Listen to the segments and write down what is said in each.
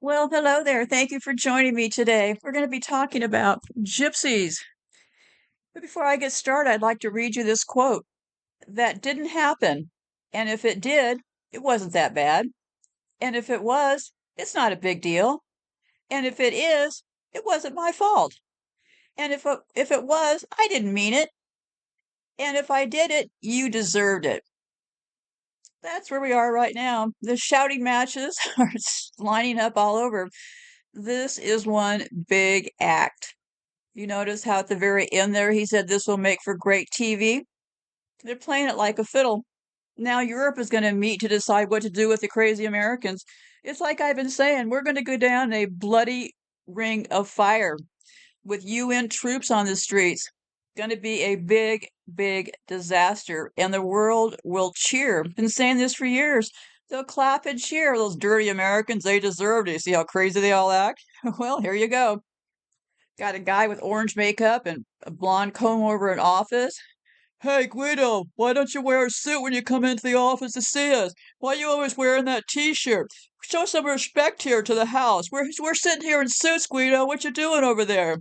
Well, hello there. Thank you for joining me today. We're going to be talking about gypsies. But before I get started, I'd like to read you this quote. That didn't happen. And if it did, it wasn't that bad. And if it was, it's not a big deal. And if it is, it wasn't my fault. And if it was, I didn't mean it. And if I did it, you deserved it. That's where we are right now. The shouting matches are lining up all over. This is one big act. You notice how at the very end there he said this will make for great TV? They're playing it like a fiddle. Now Europe is going to meet to decide what to do with the crazy Americans. It's like I've been saying, we're going to go down a bloody ring of fire with UN troops on the streets. Going to be a big, big disaster, and the world will cheer. Been saying this for years. They'll clap and cheer. Those dirty Americans, they deserve it. You see how crazy they all act? Well, here you go. Got a guy with orange makeup and a blonde comb over an office. Hey, Guido, why don't you wear a suit when you come into the office to see us? Why are you always wearing that t-shirt? Show some respect here to the house. We're sitting here in suits, Guido. What you doing over there?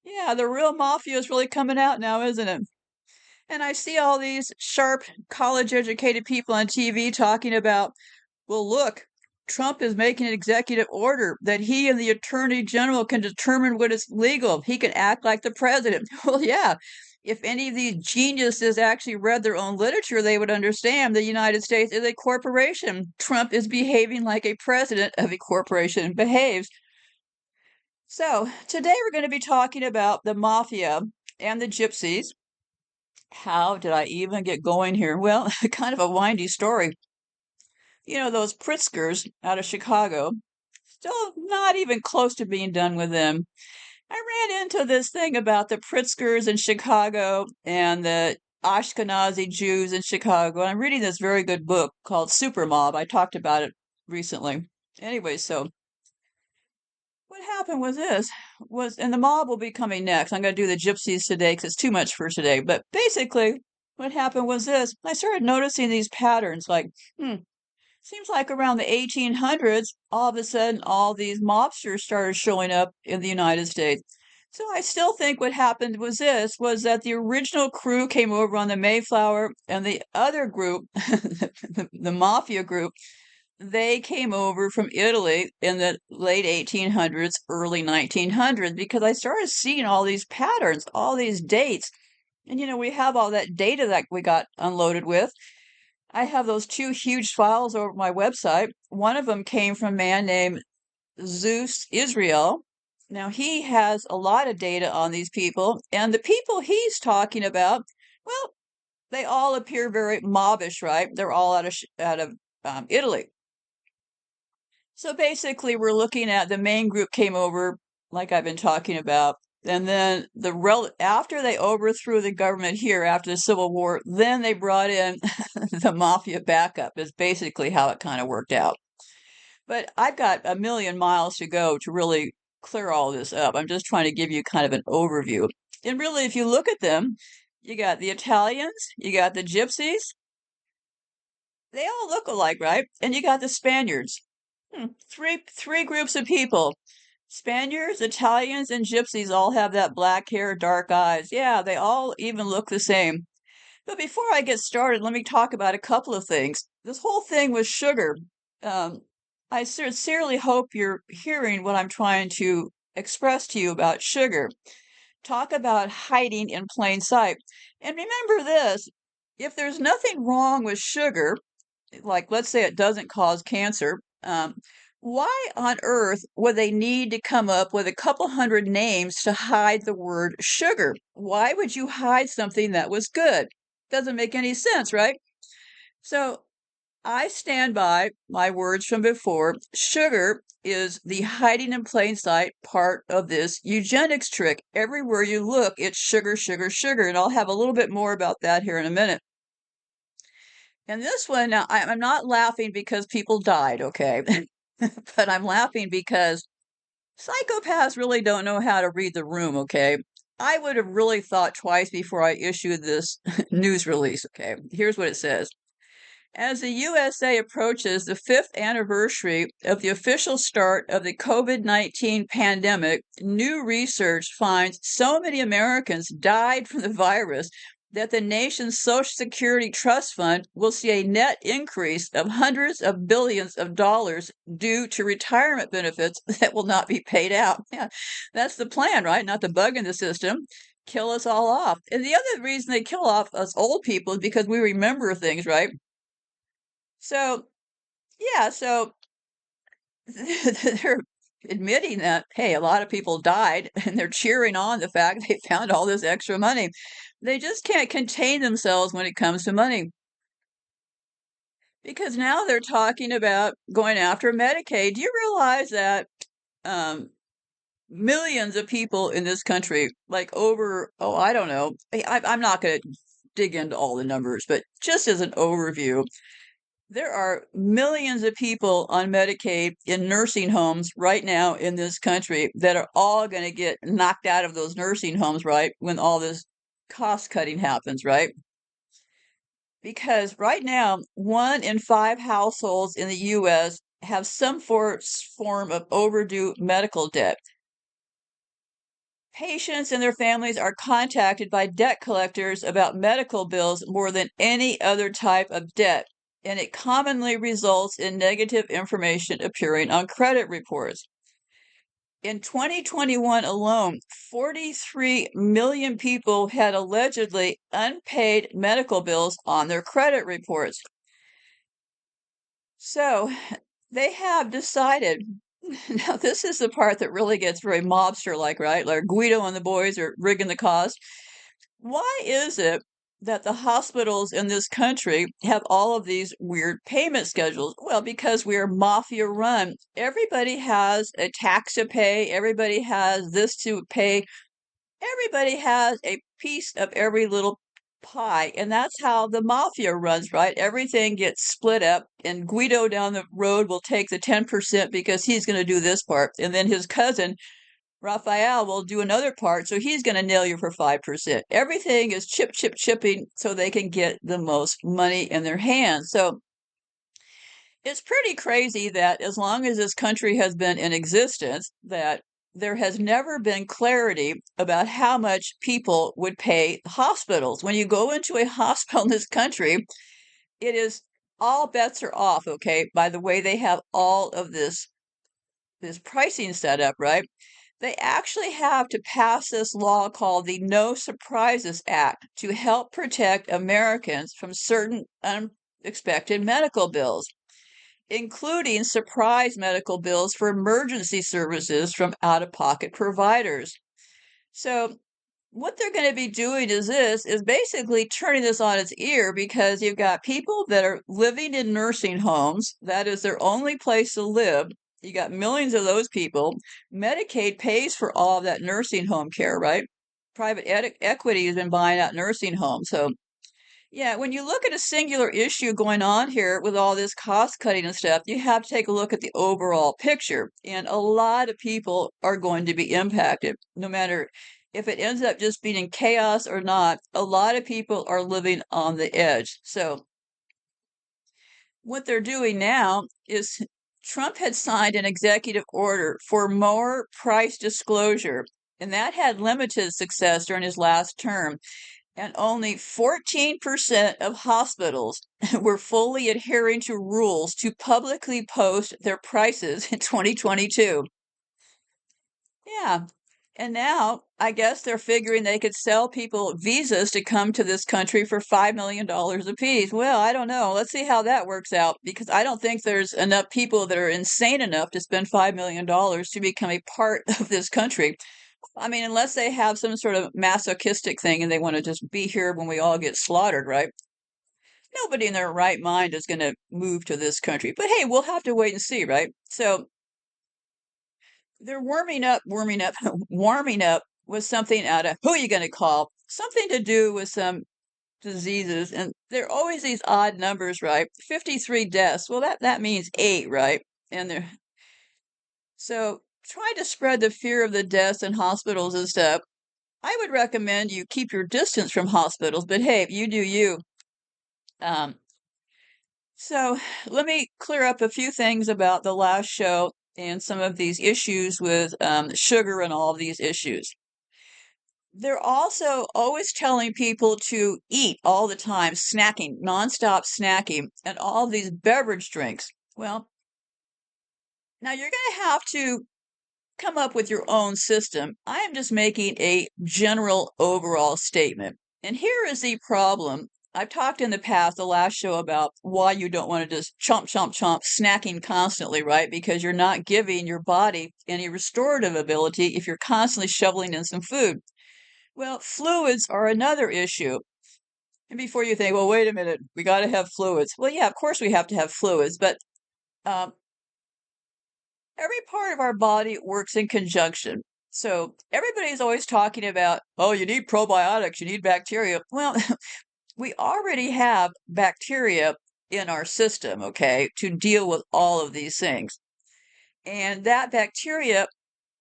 Yeah, the real mafia is really coming out now, isn't it? And I see all these sharp, college-educated people on TV talking about, well, look, Trump is making an executive order that he and the attorney general can determine what is legal. He can act like the president. Well, yeah. If any of these geniuses actually read their own literature, they would understand the United States is a corporation. Trump is behaving like a president of a corporation behaves. So, today we're going to be talking about the mafia and the gypsies. How did I even get going here? Well, kind of a windy story. You know, those Pritzkers out of Chicago, still not even close to being done with them. I ran into this thing about the Pritzkers in Chicago and the Ashkenazi Jews in Chicago. And I'm reading this very good book called Super Mob. I talked about it recently. Anyway, so what happened was this was, and the mob will be coming next. I'm going to do the gypsies today because it's too much for today. But basically, what happened was this. I started noticing these patterns like, seems like around the 1800s, all of a sudden, all these mobsters started showing up in the United States. So I still think what happened was this, was that the original crew came over on the Mayflower and the other group, the mafia group, they came over from Italy in the late 1800s, early 1900s, because I started seeing all these patterns, all these dates. And, we have all that data that we got unloaded with. I have those two huge files over my website. One of them came from a man named Zeus Israel. Now, he has a lot of data on these people, and the people he's talking about, well, they all appear very mobbish, right? They're all out of Italy. So basically, we're looking at the main group came over, like I've been talking about, and then after they overthrew the government here after the Civil War, then they brought in the mafia backup. Is basically how it kind of worked out. But I've got a million miles to go to really clear all this up. I'm just trying to give you kind of an overview. And really, if you look at them, you got the Italians, you got the Gypsies. They all look alike, right? And you got the Spaniards. Three groups of people. Spaniards, Italians, and Gypsies all have that black hair, dark eyes. Yeah, they all even look the same. But before I get started, let me talk about a couple of things. This whole thing with sugar. Um, I sincerely hope you're hearing what I'm trying to express to you about sugar. Talk about hiding in plain sight. And remember this, if there's nothing wrong with sugar, like let's say it doesn't cause cancer, why on earth would they need to come up with a couple hundred names to hide the word sugar? Why would you hide something that was good? Doesn't make any sense, right? So I stand by my words from before. Sugar is the hiding in plain sight part of this eugenics trick. Everywhere you look, it's sugar, sugar, sugar. And I'll have a little bit more about that here in a minute. And this one, now I'm not laughing because people died, okay? But I'm laughing because psychopaths really don't know how to read the room, okay? I would have really thought twice before I issued this news release, okay? Here's what it says. As the USA approaches the fifth anniversary of the official start of the COVID-19 pandemic, new research finds so many Americans died from the virus that the nation's Social Security Trust Fund will see a net increase of hundreds of billions of dollars due to retirement benefits that will not be paid out. Yeah, that's the plan, right? Not the bug in the system. Kill us all off. And the other reason they kill off us old people is because we remember things, right? So, yeah, so they're admitting that, hey, a lot of people died, and they're cheering on the fact they found all this extra money. They just can't contain themselves when it comes to money because now they're talking about going after Medicaid. Do you realize that um, millions of people in this country, like over, oh, I don't know, I'm not going to dig into all the numbers, but just as an overview, there are millions of people on Medicaid in nursing homes right now in this country that are all going to get knocked out of those nursing homes, right? When all this cost cutting happens, right? Because right now, 1 in 5 households in the US have some form of overdue medical debt. Patients and their families are contacted by debt collectors about medical bills more than any other type of debt, and it commonly results in negative information appearing on credit reports. In 2021 alone, 43 million people had allegedly unpaid medical bills on their credit reports. So they have decided. Now, this is the part that really gets very mobster-like, right? Like Guido and the boys are rigging the cost. Why is it that the hospitals in this country have all of these weird payment schedules? Well, because we are mafia run. Everybody has a tax to pay, everybody has this to pay, everybody has a piece of every little pie. And that's how the mafia runs, right? Everything gets split up, and Guido down the road will take the 10% because he's going to do this part. And then his cousin, Raphael, will do another part. So he's going to nail you for 5%. Everything is chipping so they can get the most money in their hands. So it's pretty crazy that as long as this country has been in existence, that there has never been clarity about how much people would pay hospitals. When you go into a hospital in this country, it is all bets are off, okay, by the way they have all of this pricing set up, right? They actually have to pass this law called the No Surprises Act to help protect Americans from certain unexpected medical bills, including surprise medical bills for emergency services from out-of-pocket providers. So what they're going to be doing is basically turning this on its ear because you've got people that are living in nursing homes. That is their only place to live. You got millions of those people. Medicaid pays for all of that nursing home care, right? Private equity has been buying out nursing homes. So yeah, when you look at a singular issue going on here with all this cost cutting and stuff, you have to take a look at the overall picture. And a lot of people are going to be impacted, no matter if it ends up just being in chaos or not. A lot of people are living on the edge. So what they're doing now is Trump had signed an executive order for more price disclosure, and that had limited success during his last term, and only 14% of hospitals were fully adhering to rules to publicly post their prices in 2022. Yeah. And now I guess they're figuring they could sell people visas to come to this country for $5 million apiece. Well, I don't know. Let's see how that works out because I don't think there's enough people that are insane enough to spend $5 million to become a part of this country. I mean, unless they have some sort of masochistic thing and they want to just be here when we all get slaughtered, right? Nobody in their right mind is going to move to this country. But hey, we'll have to wait and see, right? So they're warming up, warming up with something out of who are you going to call? Something to do with some diseases. And there are always these odd numbers, right? 53 deaths. Well, that means 8, right? And they're so trying to spread the fear of the deaths in hospitals and stuff. I would recommend you keep your distance from hospitals, but hey, you do you. Um, So let me clear up a few things about the last show and some of these issues with sugar and all of these issues. They're also always telling people to eat all the time, snacking, nonstop snacking, and all these beverage drinks. Well, now you're going to have to come up with your own system. I am just making a general overall statement. And here is the problem. I've talked in the past, the last show, about why you don't want to just chomp, chomp, chomp, snacking constantly, right? Because you're not giving your body any restorative ability if you're constantly shoveling in some food. Well, fluids are another issue. And before you think, well, wait a minute, we got to have fluids. Well, yeah, of course we have to have fluids, but um, every part of our body works in conjunction. So everybody's always talking about, oh, you need probiotics, you need bacteria. Well, we already have bacteria in our system, okay, to deal with all of these things. And that bacteria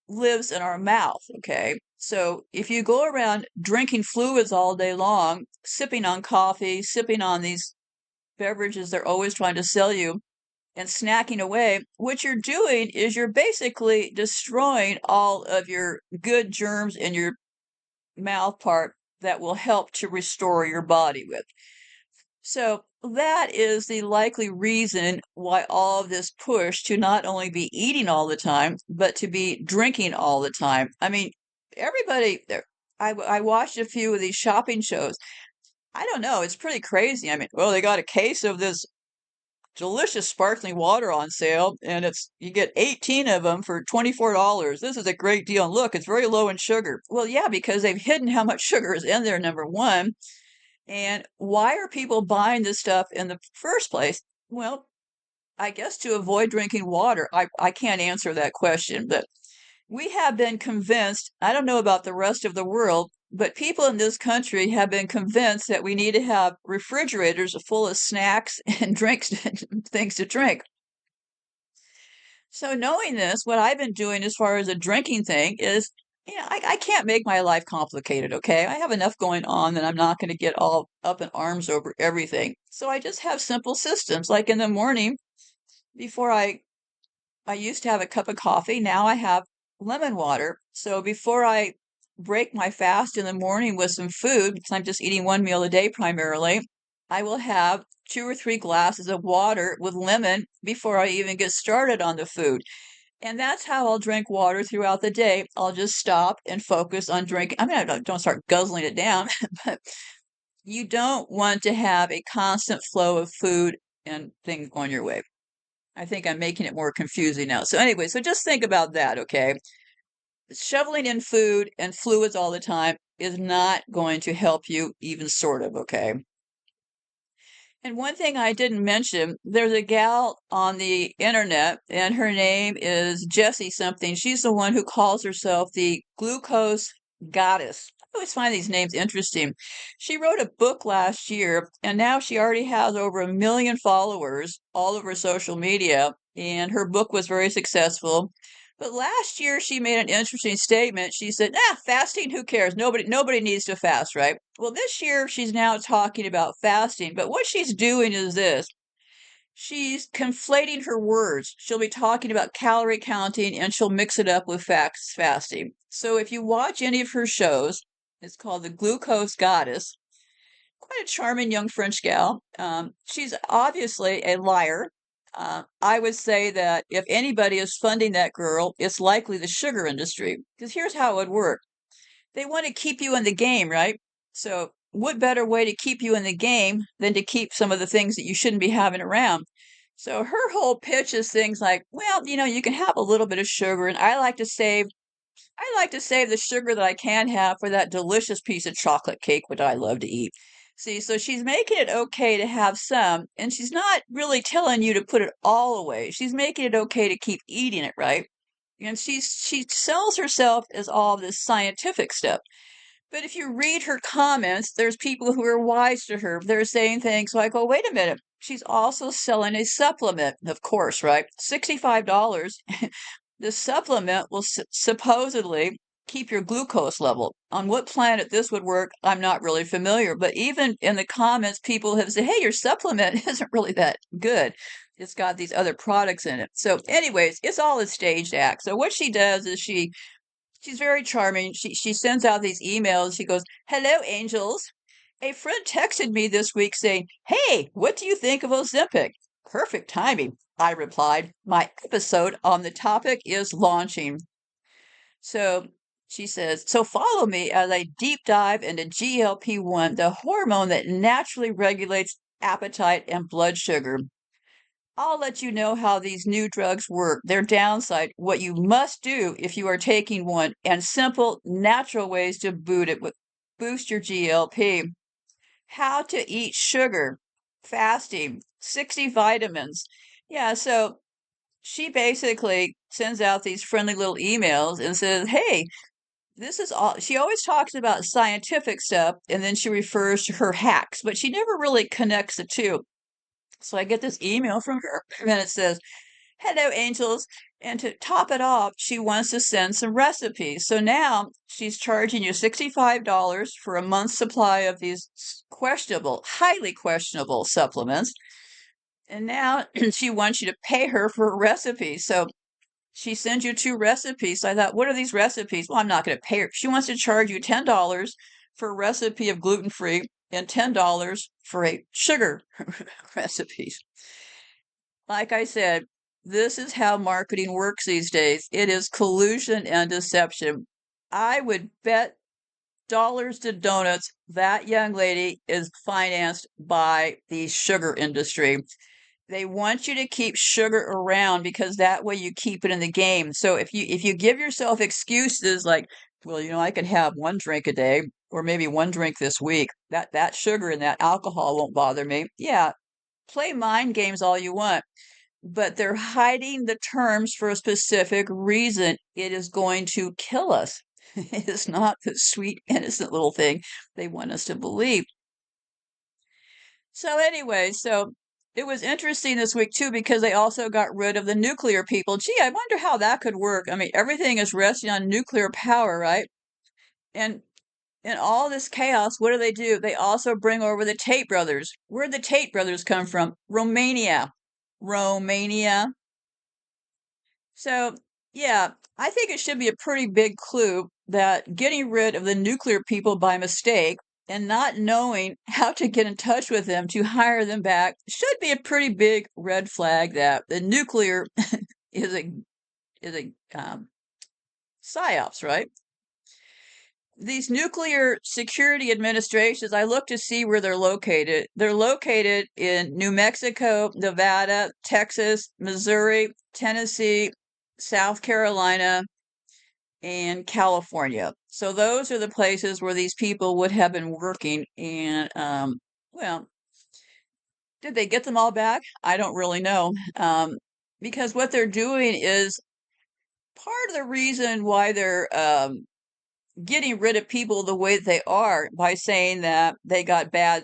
lives in our mouth, okay? So if you go around drinking fluids all day long, sipping on coffee, sipping on these beverages they're always trying to sell you, and snacking away, what you're doing is you're basically destroying all of your good germs in your mouth part that will help to restore your body with. So that is the likely reason why all of this push to not only be eating all the time, but to be drinking all the time. I mean, everybody there. I watched a few of these shopping shows. I don't know. It's pretty crazy. I mean, well, they got a case of this delicious sparkling water on sale, and it's you get 18 of them for $24. This is a great deal. And look, it's very low in sugar. Well, yeah, because they've hidden how much sugar is in there, number one. And why are people buying this stuff in the first place? Well, I guess to avoid drinking water. I can't answer that question, but we have been convinced, I don't know about the rest of the world, but people in this country have been convinced that we need to have refrigerators full of snacks and drinks and things to drink. So knowing this, what I've been doing as far as a drinking thing is, I can't make my life complicated, okay? I have enough going on that I'm not going to get all up in arms over everything. So I just have simple systems. Like in the morning, before I used to have a cup of coffee. Now I have lemon water. So before I break my fast in the morning with some food, because I'm just eating one meal a day primarily, I will have 2 or 3 glasses of water with lemon before I even get started on the food. And that's how I'll drink water throughout the day. I'll just stop and focus on drinking. I mean, I don't start guzzling it down, but you don't want to have a constant flow of food and things going your way. I think I'm making it more confusing now. So anyway, so just think about that, okay? Shoveling in food and fluids all the time is not going to help you even sort of, okay? And one thing I didn't mention, there's a gal on the internet and her name is Jessie something. She's the one who calls herself the glucose goddess. I always find these names interesting. She wrote a book last year and now she already has over 1 million followers all over social media. And her book was very successful. But last year she made an interesting statement. She said, fasting, who cares? Nobody needs to fast, right? Well, this year she's now talking about fasting, but what she's doing is this. She's conflating her words. She'll be talking about calorie counting and she'll mix it up with fasting. So if you watch any of her shows, it's called The Glucose Goddess. Quite a charming young French gal. She's obviously a liar. I would say that if anybody is funding that girl, it's likely the sugar industry. Because here's how it would work. They want to keep you in the game, right? So what better way to keep you in the game than to keep some of the things that you shouldn't be having around? So her whole pitch is things like, well, you can have a little bit of sugar, and I like to save the sugar that I can have for that delicious piece of chocolate cake, which I love to eat. See, so she's making it okay to have some, and she's not really telling you to put it all away. She's making it okay to keep eating it, right? And she sells herself as all this scientific stuff. But if you read her comments, there's people who are wise to her. They're saying things like, oh, wait a minute. She's also selling a supplement, of course, right? $65. The supplement will supposedly keep your glucose level. On what planet this would work, I'm not really familiar. But even in the comments, people have said, hey, your supplement isn't really that good. It's got these other products in it. So, anyways, it's all a staged act. So what she does is she's very charming. She sends out these emails. She goes, hello, angels. A friend texted me this week saying, hey, what do you think of Ozempic? Perfect timing, I replied. My episode on the topic is launching. So she says, so follow me as I deep dive into GLP-1, the hormone that naturally regulates appetite and blood sugar. I'll let you know how these new drugs work, their downside, what you must do if you are taking one, and simple, natural ways to boost your GLP. How to eat sugar, fasting, 60 vitamins. Yeah, so she basically sends out these friendly little emails and says, hey, this is all. She always talks about scientific stuff and then she refers to her hacks, but she never really connects the two. So I get this email from her and it says, hello, angels. And to top it off, she wants to send some recipes. So now she's charging you $65 for a month's supply of these questionable, highly questionable supplements. And now she wants you to pay her for a recipe. So she sends you two recipes. So I thought, what are these recipes? Well, I'm not going to pay her. She wants to charge you $10 for a recipe of gluten-free and $10 for a sugar recipe. Like I said, this is how marketing works these days. It is collusion and deception. I would bet dollars to donuts that young lady is financed by the sugar industry. They want you to keep sugar around because that way you keep it in the game. So if you give yourself excuses like, well, I can have one drink a day or maybe one drink this week, that sugar and that alcohol won't bother me. Yeah, play mind games all you want, but they're hiding the terms for a specific reason. It is going to kill us. It is not the sweet, innocent little thing they want us to believe. So anyway, it was interesting this week too because they also got rid of the nuclear people. Gee, I wonder how that could work. I mean, everything is resting on nuclear power, right? And in all this chaos, what do? They also bring over the Tate brothers. Where'd the Tate brothers come from? Romania. Romania. So, yeah, I think it should be a pretty big clue that getting rid of the nuclear people by mistake and not knowing how to get in touch with them to hire them back should be a pretty big red flag that the nuclear is a psyops, right? These nuclear security administrations, I look to see where they're located. They're located in New Mexico, Nevada, Texas, Missouri, Tennessee, South Carolina, and California. So those are the places where these people would have been working. And, well, did they get them all back? I don't really know. Because what they're doing is part of the reason why they're getting rid of people the way they are by saying that they got bad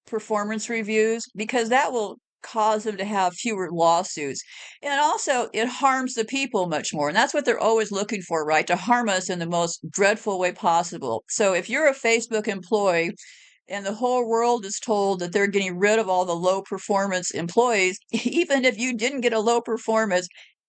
performance reviews, because that will cause them to have fewer lawsuits. And also, it harms the people much more. And that's what they're always looking for, right? To harm us in the most dreadful way possible. So if you're a Facebook employee and the whole world is told that they're getting rid of all the low performance employees, even if you didn't get a low performance,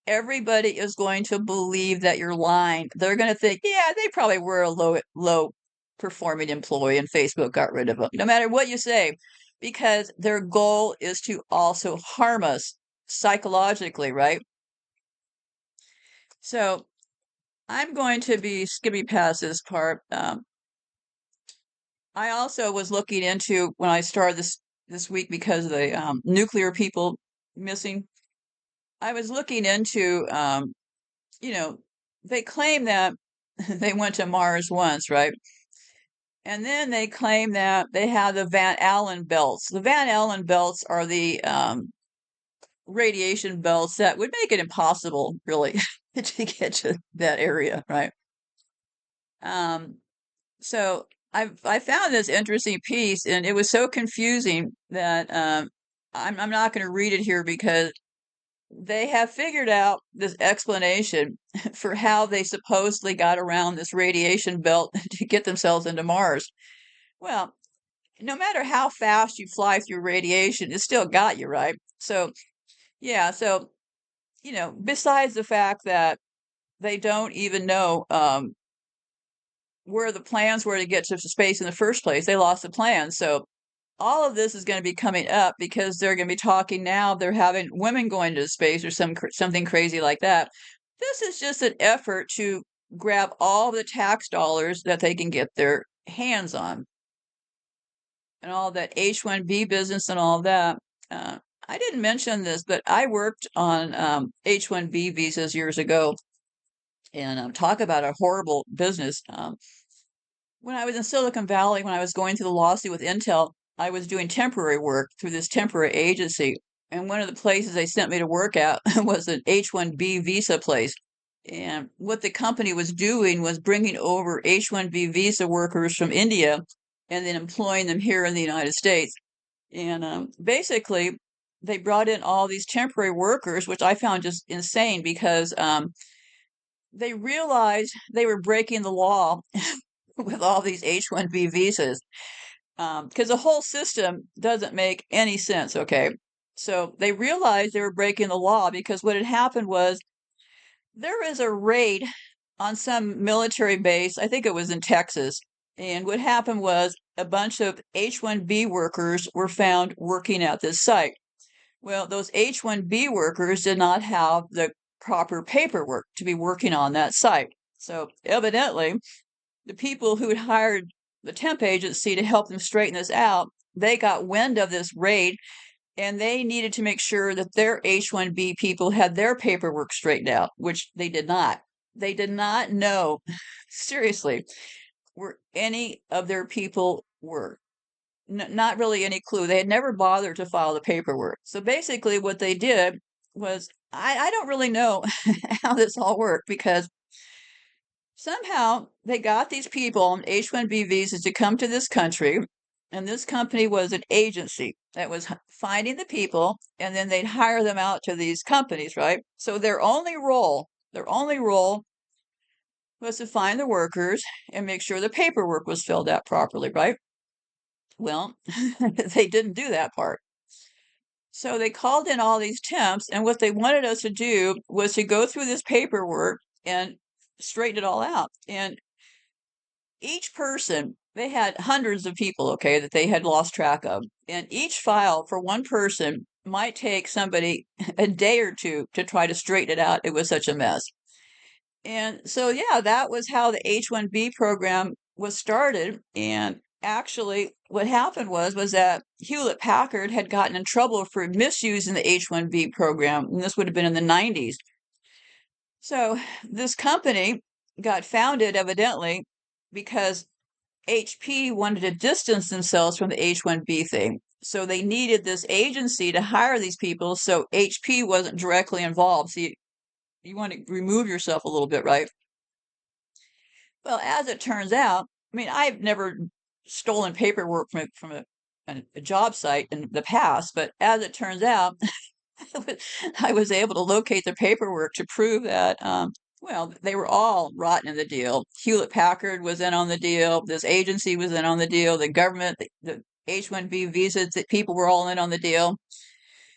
everybody is going to believe that you're lying. They're going to think, yeah, they probably were a low performing employee and Facebook got rid of them, no matter what you say, because their goal is to also harm us psychologically, right? So I'm going to be skipping past this part. I also was looking into when I started this week because of the nuclear people missing. I was looking into, you know, they claim that they went to Mars once, right? And then they claim that they have the Van Allen belts. The Van Allen belts are the radiation belts that would make it impossible, really, to get to that area, right? Um, so I found this interesting piece, and it was so confusing that I'm not going to read it here because they have figured out this explanation for how they supposedly got around this radiation belt to get themselves into Mars. Well, no matter how fast you fly through radiation, it still got you, right? So, yeah, so, besides the fact that they don't even know where the plans were to get to space in the first place, they lost the plan. So, all of this is going to be coming up because they're going to be talking now. They're having women going to space or something crazy like that. This is just an effort to grab all the tax dollars that they can get their hands on, and all that H-1B business and all that. Uh, I didn't mention this, but I worked on H-1B visas years ago, and talk about a horrible business. When I was in Silicon Valley, when I was going through the lawsuit with Intel, I was doing temporary work through this temporary agency. And one of the places they sent me to work at was an H-1B visa place. And what the company was doing was bringing over H-1B visa workers from India and then employing them here in the United States. And basically, they brought in all these temporary workers, which I found just insane because they realized they were breaking the law with all these H-1B visas, because the whole system doesn't make any sense. Okay. So they realized they were breaking the law because what had happened was there was a raid on some military base. I think it was in Texas. And what happened was a bunch of H-1B workers were found working at this site. Well, those H-1B workers did not have the proper paperwork to be working on that site. So evidently, the people who had hired the temp agency to help them straighten this out, they got wind of this raid and they needed to make sure that their H-1B people had their paperwork straightened out, which they did not. They did not know, seriously, where any of their people were. Not really any clue. They had never bothered to file the paperwork. So basically, what they did was I don't really know how this all worked because somehow they got these people on H-1B visas to come to this country, and this company was an agency that was finding the people, and then they'd hire them out to these companies, right? So their only role was to find the workers and make sure the paperwork was filled out properly, right? Well, they didn't do that part. So they called in all these temps, and what they wanted us to do was to go through this paperwork and straighten it all out. And each person, they had hundreds of people, okay, that they had lost track of. And each file for one person might take somebody a day or two to try to straighten it out. It was such a mess. And so, yeah, that was how the H-1B program was started. And actually, what happened was that Hewlett Packard had gotten in trouble for misusing the H-1B program, and this would have been in the 90s. So this company got founded evidently because HP wanted to distance themselves from the H-1B thing. So they needed this agency to hire these people so HP wasn't directly involved. So you want to remove yourself a little bit, right? Well, as it turns out, I mean, I've never stolen paperwork from a job site in the past, but as it turns out, I was able to locate the paperwork to prove that, well, they were all rotten in the deal. Hewlett Packard was in on the deal. This agency was in on the deal. The government, the H-1B visas, that people were all in on the deal.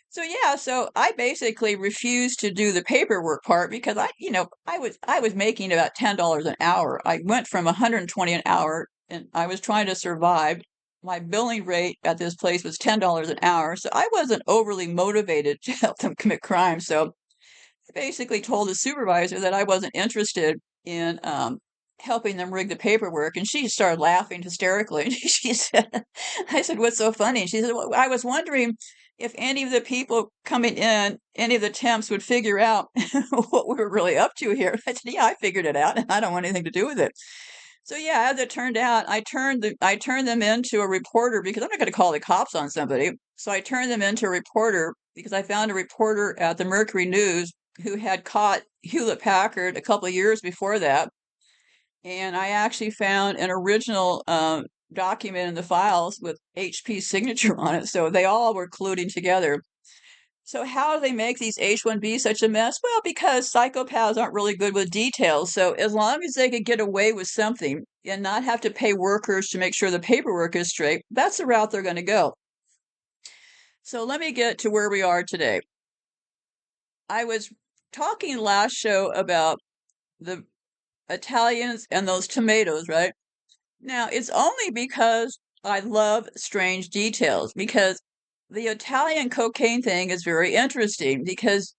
So yeah, so I basically refused to do the paperwork part because I was making about $10 an hour. I went from 120 an hour and I was trying to survive. My billing rate at this place was $10 an hour, so I wasn't overly motivated to help them commit crime. So I basically told the supervisor that I wasn't interested in helping them rig the paperwork, and she started laughing hysterically. And she said, "I said, what's so funny?" And she said, "Well, I was wondering if any of the people coming in, any of the temps, would figure out what we were really up to here." I said, "Yeah, I figured it out, and I don't want anything to do with it." So yeah, as it turned out, I turned them into a reporter because I'm not going to call the cops on somebody. So I turned them into a reporter because I found a reporter at the Mercury News who had caught Hewlett Packard a couple of years before that. And I actually found an original document in the files with HP's signature on it. So they all were colluding together. So how do they make these H-1Bs such a mess? Well, because psychopaths aren't really good with details. So as long as they could get away with something and not have to pay workers to make sure the paperwork is straight, that's the route they're going to go. So let me get to where we are today. I was talking last show about the Italians and those tomatoes, right? Now, it's only because I love strange details, because the Italian cocaine thing is very interesting, because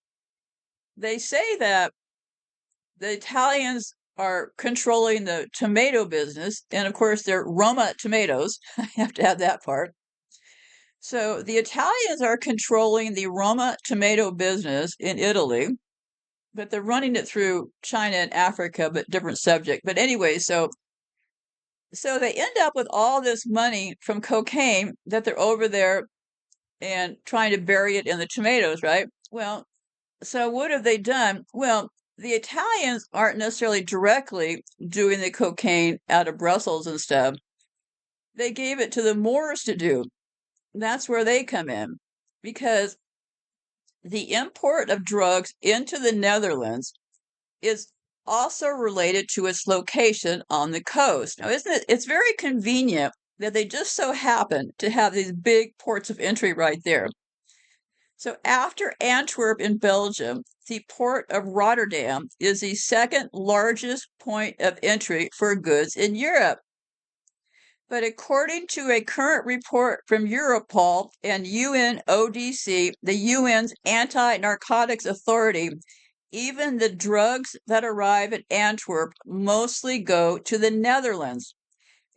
they say that the Italians are controlling the tomato business, and of course, they're Roma tomatoes. I have to add that part. So the Italians are controlling the Roma tomato business in Italy, but they're running it through China and Africa, but different subject. But anyway, so they end up with all this money from cocaine that they're over there and trying to bury it in the tomatoes, right? Well, so what have they done? Well, the Italians aren't necessarily directly doing the cocaine out of Brussels and stuff. They gave it to the Moors to do. That's where they come in, because the import of drugs into the Netherlands is also related to its location on the coast. Now, isn't it? It's very convenient that they just so happen to have these big ports of entry right there. So after Antwerp in Belgium, the port of Rotterdam is the second largest point of entry for goods in Europe. But according to a current report from Europol and UNODC, the UN's anti-narcotics authority, even the drugs that arrive at Antwerp mostly go to the Netherlands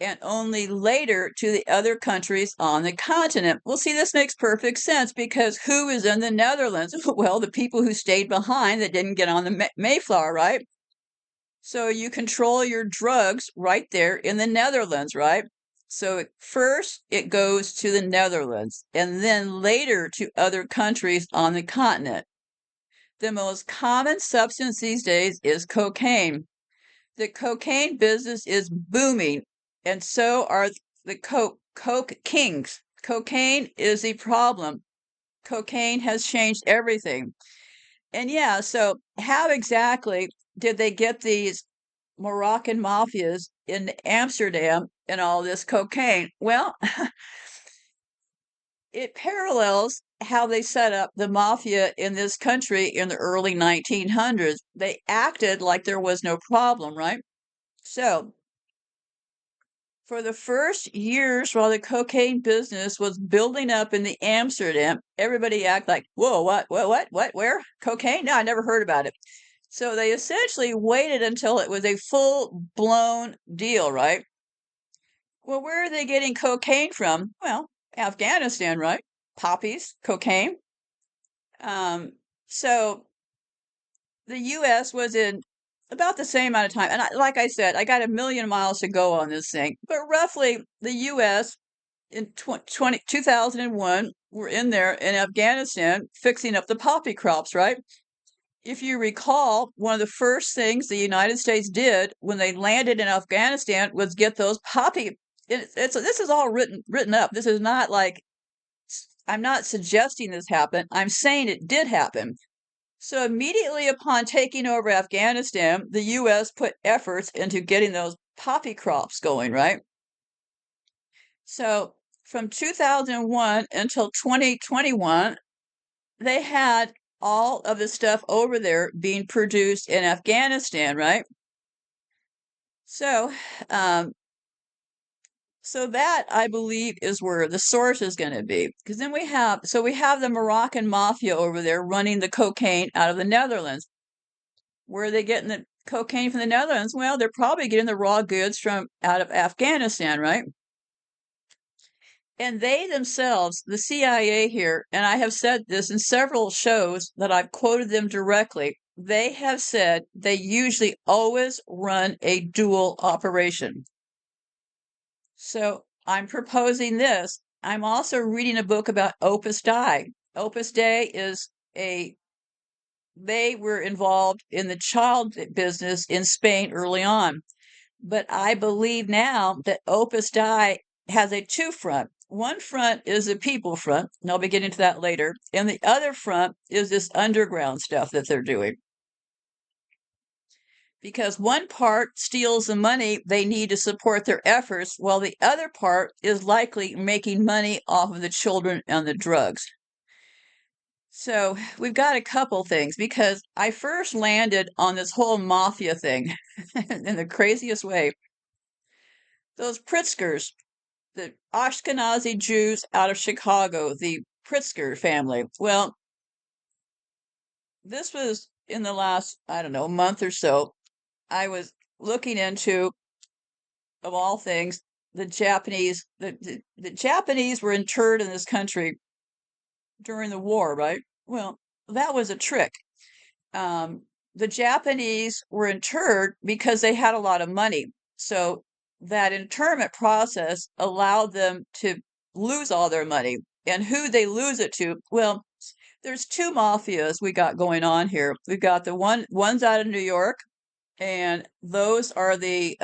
and only later to the other countries on the continent. Well, see, this makes perfect sense, because who is in the Netherlands? Well, the people who stayed behind that didn't get on the Mayflower, right? So you control your drugs right there in the Netherlands, right? So first it goes to the Netherlands and then later to other countries on the continent. The most common substance these days is cocaine. The cocaine business is booming, and so are the coke kings. Cocaine is the problem. Cocaine has changed everything. And yeah, so how exactly did they get these Moroccan mafias in Amsterdam and all this cocaine? Well, it parallels how they set up the mafia in this country in the early 1900s. They acted like there was no problem, right? So, for the first years while the cocaine business was building up in the Amsterdam, everybody acted like, whoa, what, where? Cocaine? No, I never heard about it. So they essentially waited until it was a full blown deal, right? Well, where are they getting cocaine from? Well, Afghanistan, right? Poppies, cocaine. Um, so the U.S. was in about the same amount of time. And like I said, I got a million miles to go on this thing. But roughly, the U.S. in 2001 were in there in Afghanistan fixing up the poppy crops, right? If you recall, one of the first things the United States did when they landed in Afghanistan was get those poppy. This is all written up. This is not like, I'm not suggesting this happened. I'm saying it did happen. So immediately upon taking over Afghanistan, the U.S. put efforts into getting those poppy crops going, right? So from 2001 until 2021, they had all of the stuff over there being produced in Afghanistan, right? So, um, so that I believe is where the source is going to be, because then we have the Moroccan mafia over there running the cocaine out of the Netherlands. Where are they getting the cocaine from the Netherlands? Well, they're probably getting the raw goods from out of Afghanistan, right? And they themselves, the CIA here, and I have said this in several shows that I've quoted them directly, they have said they usually always run a dual operation. So I'm proposing this. I'm also reading a book about Opus Dei. Opus Dei is they were involved in the child business in Spain early on. But I believe now that Opus Dei has a two front. One front is the people front, and I'll be getting to that later. And the other front is this underground stuff that they're doing. Because one part steals the money they need to support their efforts, while the other part is likely making money off of the children and the drugs. So we've got a couple things because I first landed on this whole mafia thing in the craziest way. Those Pritzkers, the Ashkenazi Jews out of Chicago, the Pritzker family. Well, this was in the last, I don't know, month or so. I was looking into, of all things, the Japanese. The Japanese were interred in this country during the war, right? Well, that was a trick. Um, the Japanese were interred because they had a lot of money. So that interment process allowed them to lose all their money. And who they lose it to? Well, there's two mafias we got going on here. We've got the one's out of New York, and those are the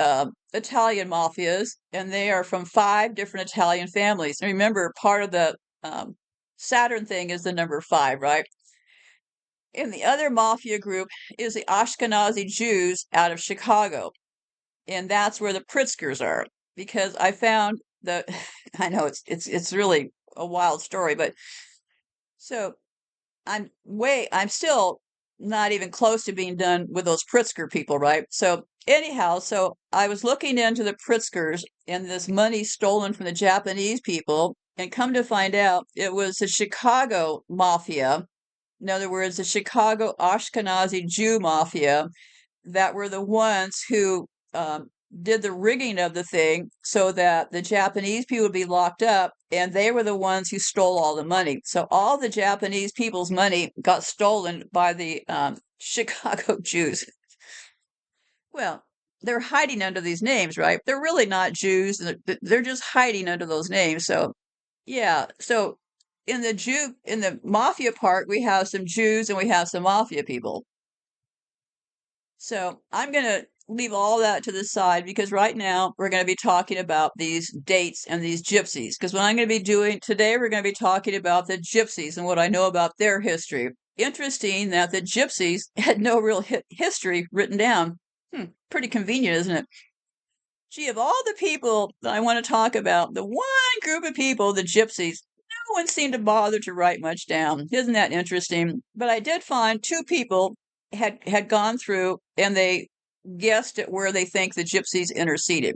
Italian mafias, and they are from five different Italian families. And remember, part of the Saturn thing is the number five, right? And the other mafia group is the Ashkenazi Jews out of Chicago. And that's where the Pritzkers are. Because I found that I know it's really a wild story, but so I'm still not even close to being done with those Pritzker people, right? So anyhow, so I was looking into the Pritzkers and this money stolen from the Japanese people, and come to find out it was the Chicago mafia. In other words, the Chicago Ashkenazi Jew mafia that were the ones who did the rigging of the thing so that the Japanese people would be locked up, and they were the ones who stole all the money. So all the Japanese people's money got stolen by the Chicago Jews. Well, they're hiding under these names, right? They're really not Jews. They're just hiding under those names. So, yeah. So in the mafia part, we have some Jews and we have some mafia people. So I'm going to leave all that to the side because right now we're going to be talking about these dates and these gypsies. Because what I'm going to be doing today, we're going to be talking about the gypsies and what I know about their history. Interesting that the gypsies had no real history written down. Pretty convenient, isn't it? Gee, of all the people that I want to talk about, the one group of people, the gypsies, no one seemed to bother to write much down. Isn't that interesting? But I did find two people had gone through and they guessed at where they think the gypsies interceded.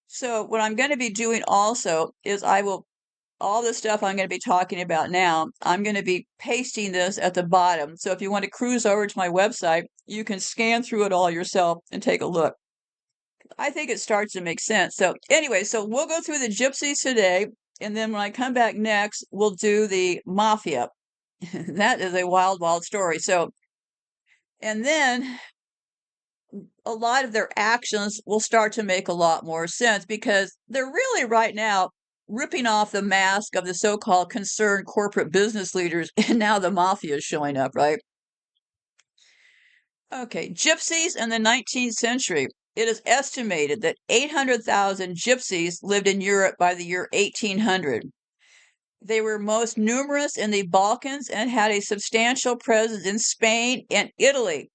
So what I'm going to be doing also is all the stuff I'm going to be talking about now, I'm going to be pasting this at the bottom. So if you want to cruise over to my website, you can scan through it all yourself and take a look. I think it starts to make sense. So anyway, so we'll go through the gypsies today, and then when I come back next, we'll do the mafia. That is a wild, wild story. So, and then a lot of their actions will start to make a lot more sense because they're really right now ripping off the mask of the so-called concerned corporate business leaders, and now the mafia is showing up, right? Okay, gypsies in the 19th century. It is estimated that 800,000 gypsies lived in Europe by the year 1800. They were most numerous in the Balkans and had a substantial presence in Spain and Italy.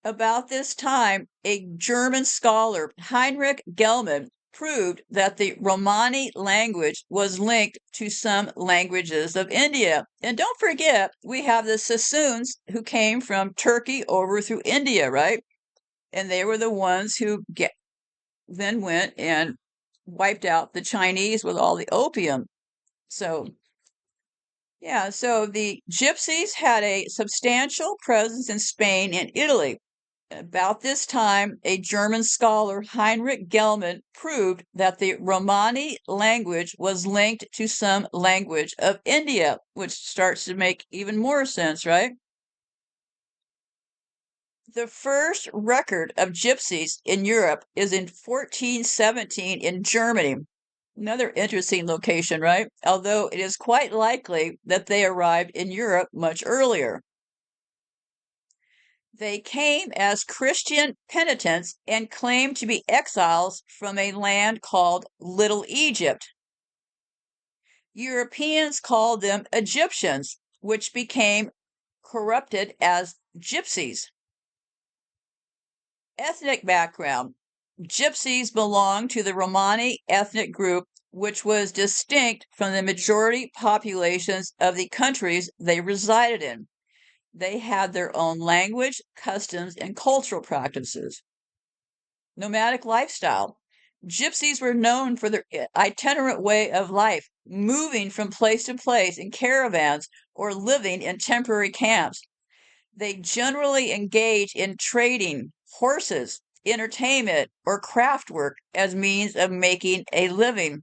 About this time, a German scholar, Heinrich Gellman, proved that the Romani language was linked to some languages of India. And don't forget, we have the Sassoons who came from Turkey over through India, right? And they were the ones who then went and wiped out the Chinese with all the opium. So, yeah, so the Gypsies had a substantial presence in Spain and Italy. About this time, a German scholar, Heinrich Gellman, proved that the Romani language was linked to some language of India, which starts to make even more sense, right? The first record of gypsies in Europe is in 1417 in Germany. Another interesting location, right? Although it is quite likely that they arrived in Europe much earlier. They came as Christian penitents and claimed to be exiles from a land called Little Egypt. Europeans called them Egyptians, which became corrupted as Gypsies. Ethnic background. Gypsies belong to the Romani ethnic group, which was distinct from the majority populations of the countries they resided in. They had their own language, customs, and cultural practices. Nomadic lifestyle. Gypsies were known for their itinerant way of life, moving from place to place in caravans or living in temporary camps. They generally engage in trading horses, entertainment, or craft work as means of making a living.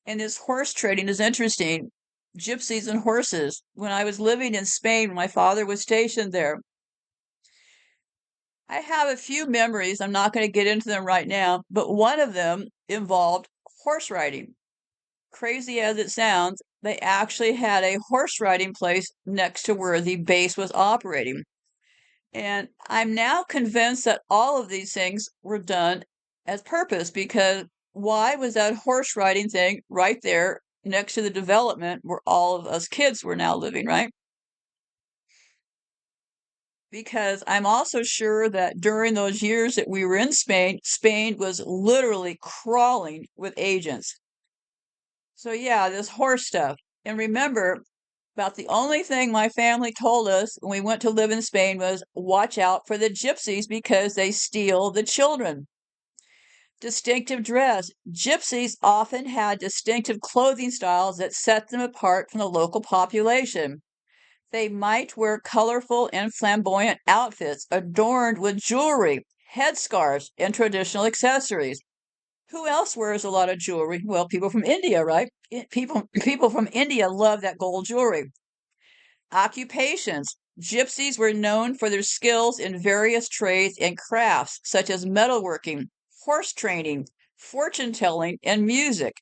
And this horse trading is interesting. Gypsies and horses. When I was living in Spain, my father was stationed there. I have a few memories. I'm not going to get into them right now, but one of them involved horse riding. Crazy as it sounds, they actually had a horse riding place next to where the base was operating. And I'm now convinced that all of these things were done as purpose, because why was that horse riding thing right there next to the development where all of us kids were now living, right? Because I'm also sure that during those years that we were in Spain, Spain was literally crawling with agents. So, yeah, this horse stuff. And remember, about the only thing my family told us when we went to live in Spain was watch out for the gypsies because they steal the children. Distinctive dress. Gypsies often had distinctive clothing styles that set them apart from the local population. They might wear colorful and flamboyant outfits adorned with jewelry, headscarves, and traditional accessories. Who else wears a lot of jewelry? Well, people from India, right? People from India love that gold jewelry. Occupations. Gypsies were known for their skills in various trades and crafts, such as metalworking, horse training, fortune telling, and music.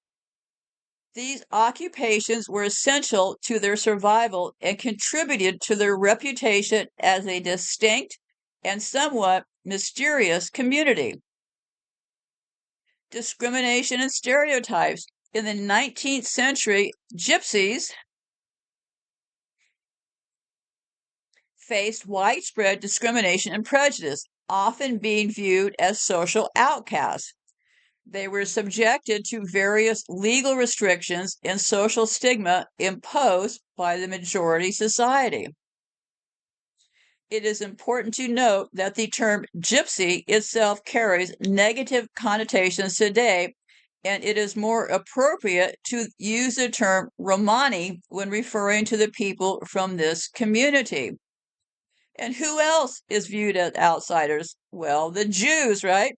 These occupations were essential to their survival and contributed to their reputation as a distinct and somewhat mysterious community. Discrimination and stereotypes. In the 19th century, gypsies faced widespread discrimination and prejudice, often being viewed as social outcasts. They were subjected to various legal restrictions and social stigma imposed by the majority society. It is important to note that the term gypsy itself carries negative connotations today, and it is more appropriate to use the term Romani when referring to the people from this community. And who else is viewed as outsiders? Well, the Jews, right?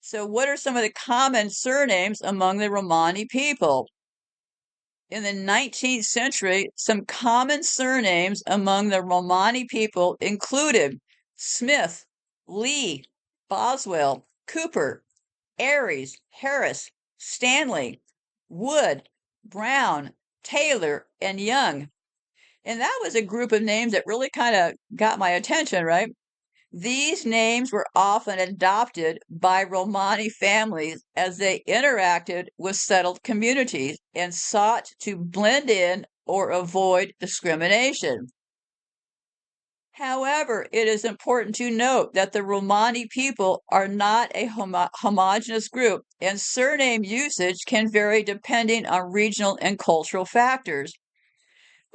So, what are some of the common surnames among the Romani people? In the 19th century, some common surnames among the Romani people included Smith, Lee, Boswell, Cooper, Aries, Harris, Stanley, Wood, Brown, Taylor, and Young. And that was a group of names that really kind of got my attention, right? These names were often adopted by Romani families as they interacted with settled communities and sought to blend in or avoid discrimination. However, it is important to note that the Romani people are not a homogeneous group, and surname usage can vary depending on regional and cultural factors.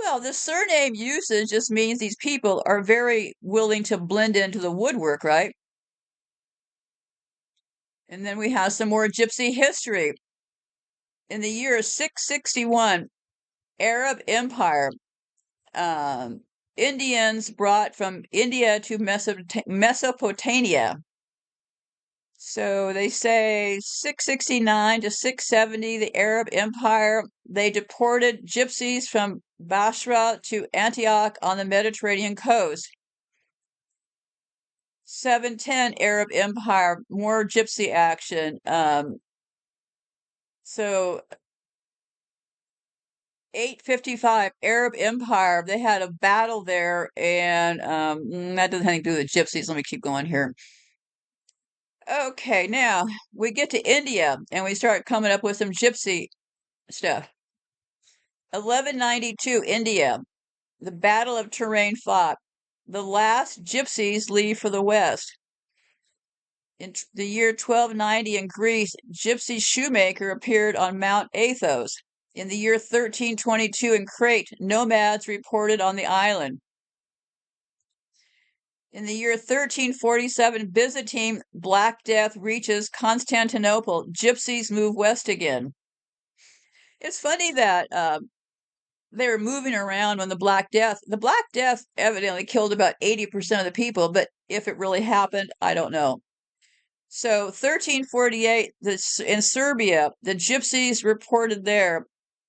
Well, the surname usage just means these people are very willing to blend into the woodwork, right? And then we have some more Gypsy history. In the year 661, Arab Empire, um, Indians brought from India to Mesopotamia. So they say 669 to 670, the Arab Empire, they deported gypsies from Basra to Antioch on the Mediterranean coast. 710 Arab Empire, more gypsy action. So 855 Arab Empire, they had a battle there, and that doesn't have anything to do with gypsies. Let me keep going here. Okay, now we get to India and we start coming up with some gypsy stuff. 1192, India. The Battle of Turin fought. The last gypsies leave for the west. In the year 1290 in Greece, gypsy shoemaker appeared on Mount Athos. In the year 1322 in Crete, nomads reported on the island. In the year 1347, Byzantine Black Death reaches Constantinople. Gypsies move west again. It's funny that they were moving around when the Black Death evidently killed about 80% of the people, but if it really happened, I don't know. So 1348, in Serbia, the Gypsies reported there.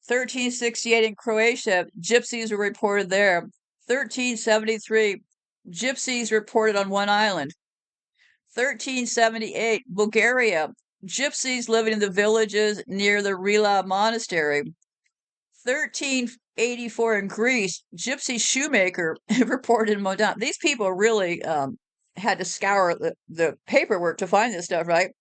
1368 in Croatia, Gypsies were reported there. 1373, Gypsies reported on one island. 1378, Bulgaria, Gypsies living in the villages near the Rila Monastery. 1384 in Greece, Gypsy shoemaker reported in Modena. These people really had to scour the paperwork to find this stuff, right?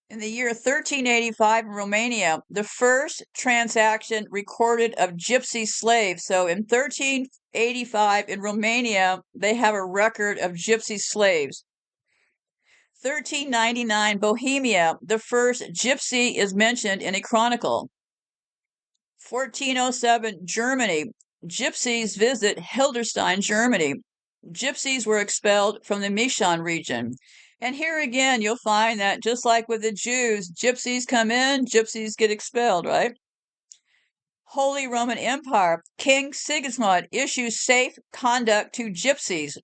In the year 1385 in Romania, the first transaction recorded of gypsy slaves. So in 1385 in Romania, they have a record of gypsy slaves. 1399 Bohemia, the first gypsy is mentioned in a chronicle. 1407 Germany, gypsies visit Hildesheim, Germany. Gypsies were expelled from the Mishon region. And here again, you'll find that just like with the Jews, gypsies come in, gypsies get expelled, right? Holy Roman Empire, King Sigismund issues safe conduct to gypsies.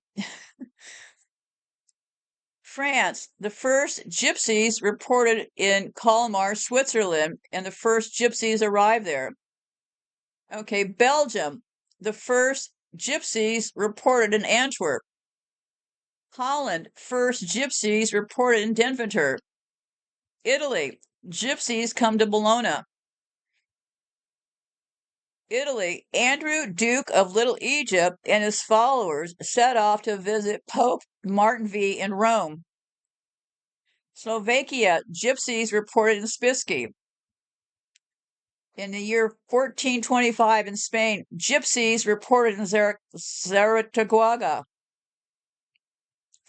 France, the first gypsies reported in Colmar, Switzerland, and the first gypsies arrived there. Okay, Belgium, the first gypsies reported in Antwerp. Holland, first gypsies reported in Deventer. Italy, gypsies come to Bologna. Italy, Andrew, Duke of Little Egypt, and his followers set off to visit Pope Martin V in Rome. Slovakia, gypsies reported in Spisky. In the year 1425 in Spain, gypsies reported in Zaragoza.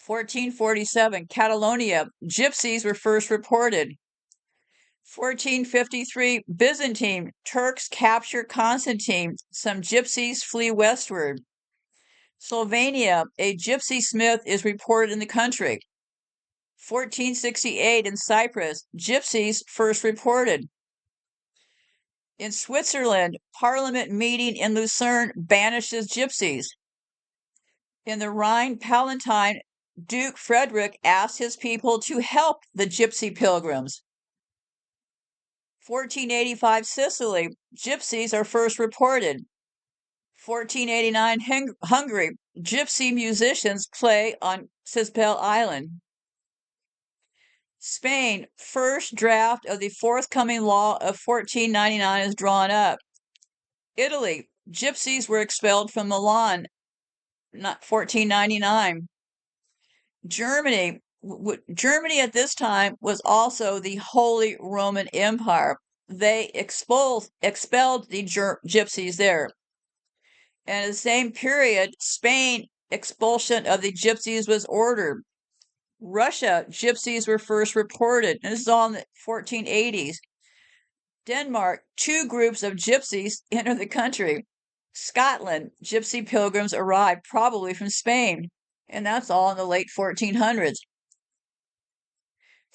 1447, Catalonia, gypsies were first reported. 1453, Byzantine, Turks capture Constantine. Some gypsies flee westward. Slovenia, a gypsy smith is reported in the country. 1468, in Cyprus, gypsies first reported. In Switzerland, Parliament meeting in Lucerne banishes gypsies. In the Rhine-Palatine, Duke Frederick asked his people to help the gypsy pilgrims. 1485 Sicily, gypsies are first reported. 1489 Hungary, gypsy musicians play on Cispel Island. Spain, first draft of the forthcoming law of 1499 is drawn up. Italy, gypsies were expelled from Milan, 1499. Germany at this time was also the Holy Roman Empire. They expelled the gypsies there. And in the same period, Spain expulsion of the gypsies was ordered. Russia, gypsies were first reported. And this is all in the 1480s. Denmark, two groups of gypsies enter the country. Scotland, gypsy pilgrims arrived, probably from Spain. And that's all in the late 1400s.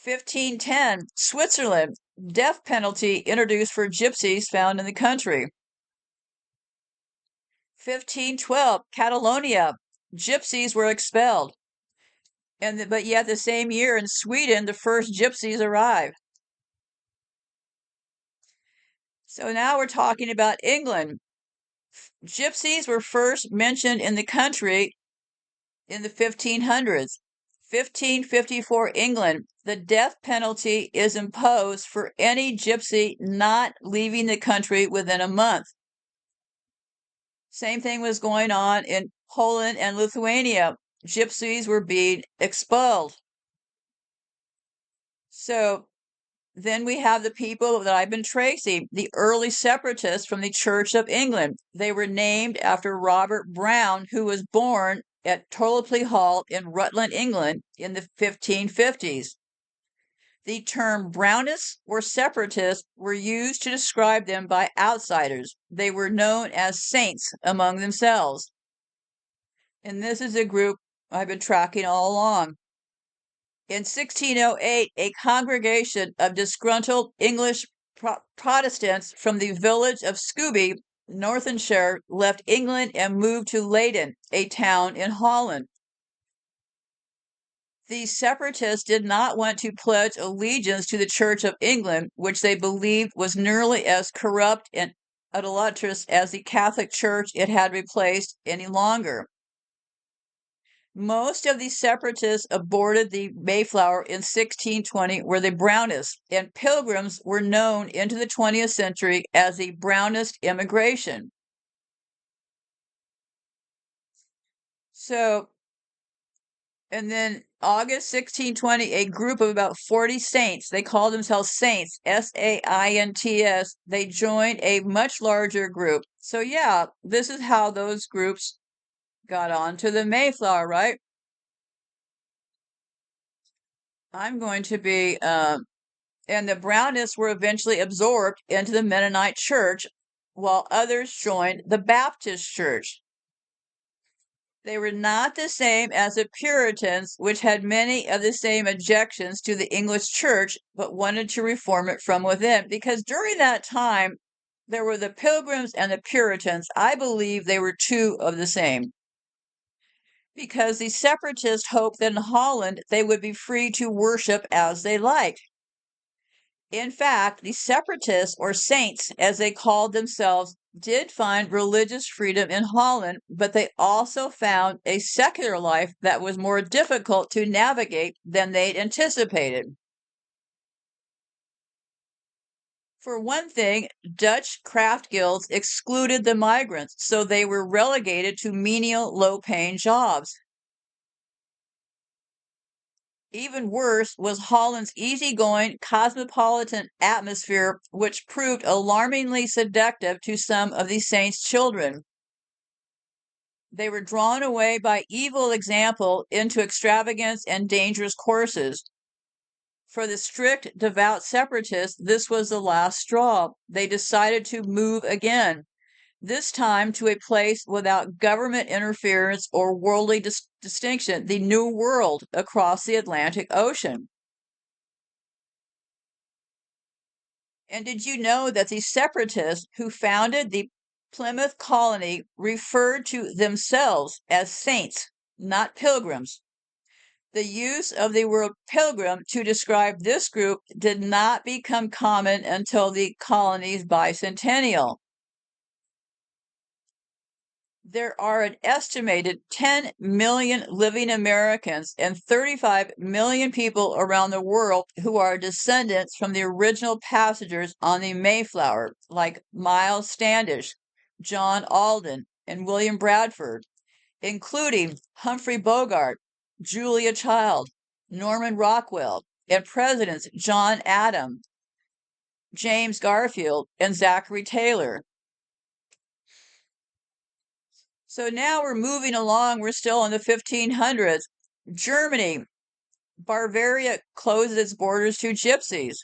1510, Switzerland, death penalty introduced for gypsies found in the country. 1512, Catalonia, gypsies were expelled. But yet the same year in Sweden, the first gypsies arrived. So now we're talking about England. Gypsies were first mentioned in the country in the 1500s. 1554 England, the death penalty is imposed for any gypsy not leaving the country within a month. Same thing was going on in Poland and Lithuania. gypsies were being expelled. So then we have the people that I've been tracing, the early separatists from the Church of England. They were named after Robert Brown, who was born at Tolley Hall in Rutland, England in the 1550s. The term Brownists or separatists were used to describe them by outsiders. They were known as saints among themselves. And this is a group I've been tracking all along. In 1608, a congregation of disgruntled English Protestants from the village of Scooby, Northamptonshire, left England and moved to Leyden, a town in Holland. These separatists did not want to pledge allegiance to the Church of England, which they believed was nearly as corrupt and idolatrous as the Catholic Church it had replaced any longer. Most of the separatists aboarded the Mayflower in 1620 were the Brownists, and Pilgrims were known into the 20th century as the Brownist immigration. So, and then August 1620, a group of about 40 saints, they called themselves Saints, S-A-I-N-T-S, they joined a much larger group. So yeah, this is how those groups got onto the Mayflower, right? I'm going to be, and the Brownists were eventually absorbed into the Mennonite Church, while others joined the Baptist Church. They were not the same as the Puritans, which had many of the same objections to the English Church, but wanted to reform it from within. Because during that time, there were the Pilgrims and the Puritans. I believe they were two of the same. Because the separatists hoped that in Holland they would be free to worship as they liked. In fact, the separatists, or saints as they called themselves, did find religious freedom in Holland, but they also found a secular life that was more difficult to navigate than they'd anticipated. For one thing, Dutch craft guilds excluded the migrants, so they were relegated to menial, low-paying jobs. Even worse was Holland's easygoing, cosmopolitan atmosphere, which proved alarmingly seductive to some of the saints' children. They were drawn away by evil example into extravagance and dangerous courses. For the strict, devout separatists, this was the last straw. They decided to move again, this time to a place without government interference or worldly distinction, the New World across the Atlantic Ocean. And did you know that the separatists who founded the Plymouth colony referred to themselves as saints, not pilgrims? The use of the word pilgrim to describe this group did not become common until the colony's bicentennial. There are an estimated 10 million living Americans and 35 million people around the world who are descendants from the original passengers on the Mayflower, like Miles Standish, John Alden, and William Bradford, including Humphrey Bogart, Julia Child, Norman Rockwell, and Presidents John Adams, James Garfield, and Zachary Taylor. So now we're moving along. We're still in the 1500s. Germany, Bavaria closed its borders to gypsies.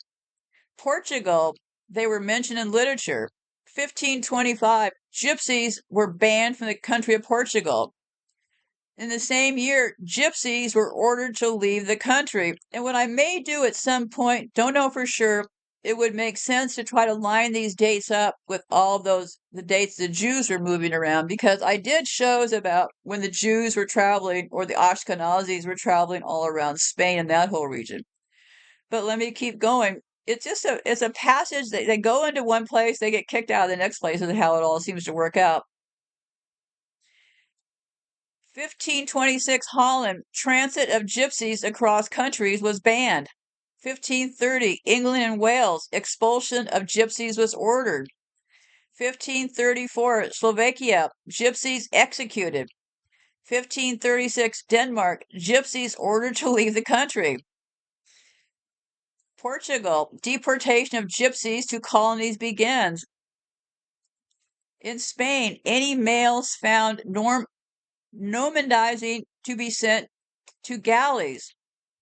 Portugal, they were mentioned in literature. 1525, gypsies were banned from the country of Portugal. In the same year, gypsies were ordered to leave the country. And what I may do at some point, don't know for sure, it would make sense to try to line these dates up with all those the dates the Jews were moving around, because I did shows about when the Jews were traveling or the Ashkenazis were traveling all around Spain and that whole region. But let me keep going. It's a passage that they go into one place, they get kicked out of the next place, and how it all seems to work out. 1526 Holland, transit of gypsies across countries was banned. 1530 England and Wales, expulsion of gypsies was ordered. 1534 Slovakia, gypsies executed. 1536, Denmark, gypsies ordered to leave the country. Portugal, deportation of gypsies to colonies begins. In Spain, any males found nomandizing to be sent to galleys.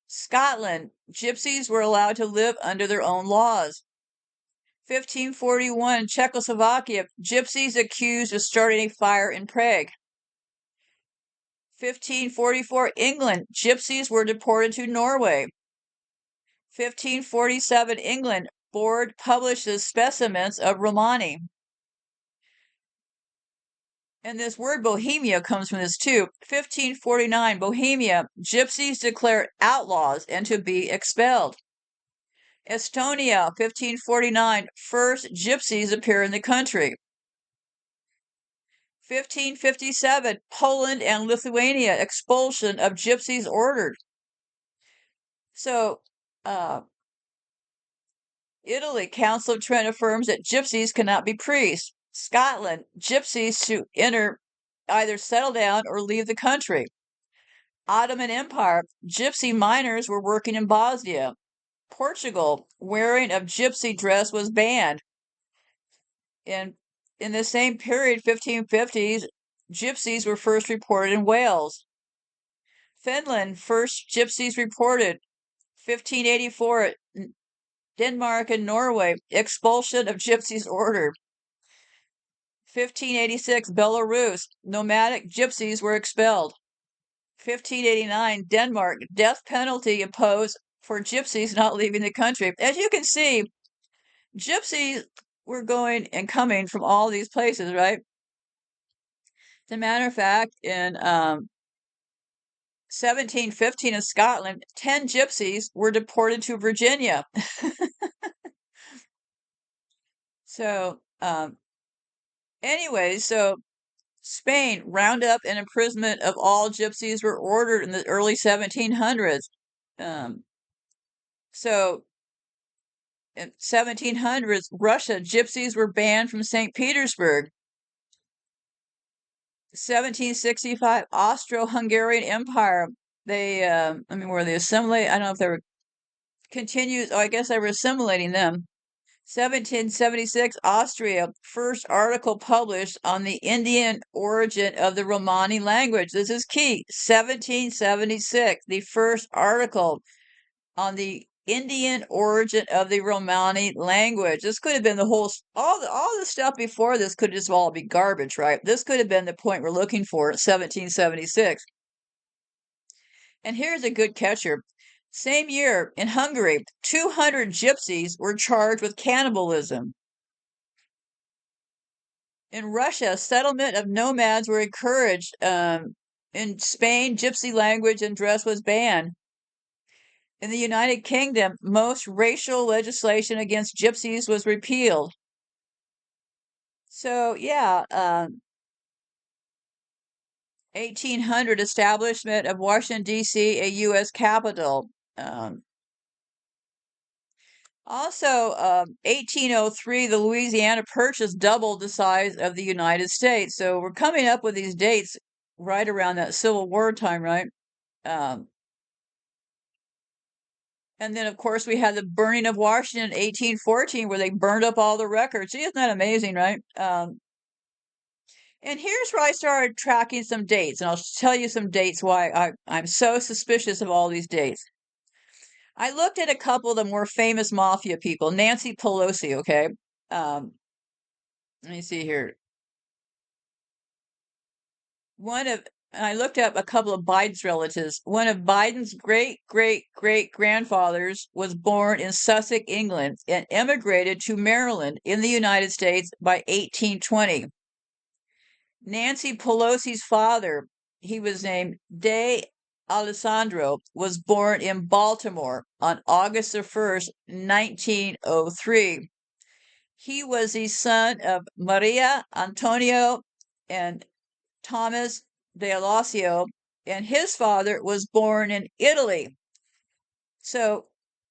Scotland, gypsies were allowed to live under their own laws. 1541, Czechoslovakia, gypsies accused of starting a fire in Prague. 1544, England, gypsies were deported to Norway. 1547, England, board publishes specimens of Romani. And this word Bohemia comes from this too. 1549, Bohemia, gypsies declared outlaws and to be expelled. Estonia, 1549, first gypsies appear in the country. 1557, Poland and Lithuania, expulsion of gypsies ordered. So, Italy, Council of Trent affirms that gypsies cannot be priests. Scotland, gypsies to enter, either settle down or leave the country. Ottoman Empire, gypsy miners were working in Bosnia. Portugal, wearing of gypsy dress was banned. In the same period, 1550s, gypsies were first reported in Wales. Finland, first gypsies reported. 1584, Denmark and Norway, expulsion of gypsies ordered. 1586, Belarus, nomadic gypsies were expelled. 1589, Denmark, death penalty imposed for gypsies not leaving the country. As you can see, gypsies were going and coming from all these places, right? As a matter of fact, in 1715 in Scotland, 10 gypsies were deported to Virginia. So, anyway, so Spain, roundup and imprisonment of all gypsies were ordered in the early 1700s. So in 1700s, Russia, gypsies were banned from St. Petersburg. 1765, Austro-Hungarian Empire. They, were they assimilated? I don't know if they were continued. Oh, I guess they were assimilating them. 1776, Austria, first article published on the Indian origin of the Romani language. This is key. 1776, the first article on the Indian origin of the Romani language. This could have been the whole, all the stuff before this could just all be garbage, right? This could have been the point we're looking for in 1776. And here's a good catcher. Same year, in Hungary, 200 gypsies were charged with cannibalism. In Russia, settlement of nomads were encouraged. In Spain, gypsy language and dress was banned. In the United Kingdom, most racial legislation against gypsies was repealed. So, yeah, 1800 establishment of Washington, D.C., a U.S. capital. Also, 1803, the Louisiana Purchase doubled the size of the United States. So we're coming up with these dates right around that Civil War time, right? And then, of course, we had the burning of Washington in 1814, where they burned up all the records. See, isn't that amazing, right? And here's where I started tracking some dates, and I'll tell you some dates why I'm so suspicious of all these dates. I looked at a couple of the more famous mafia people. Nancy Pelosi, okay? Let me see here. I looked up a couple of Biden's relatives. One of Biden's great-great-great-grandfathers was born in Sussex, England, and emigrated to Maryland in the United States by 1820. Nancy Pelosi's father, he was named De Alessandro, was born in Baltimore on August the 1st, 1903. He was the son of Maria Antonio and Thomas de Alassio, and his father was born in Italy. So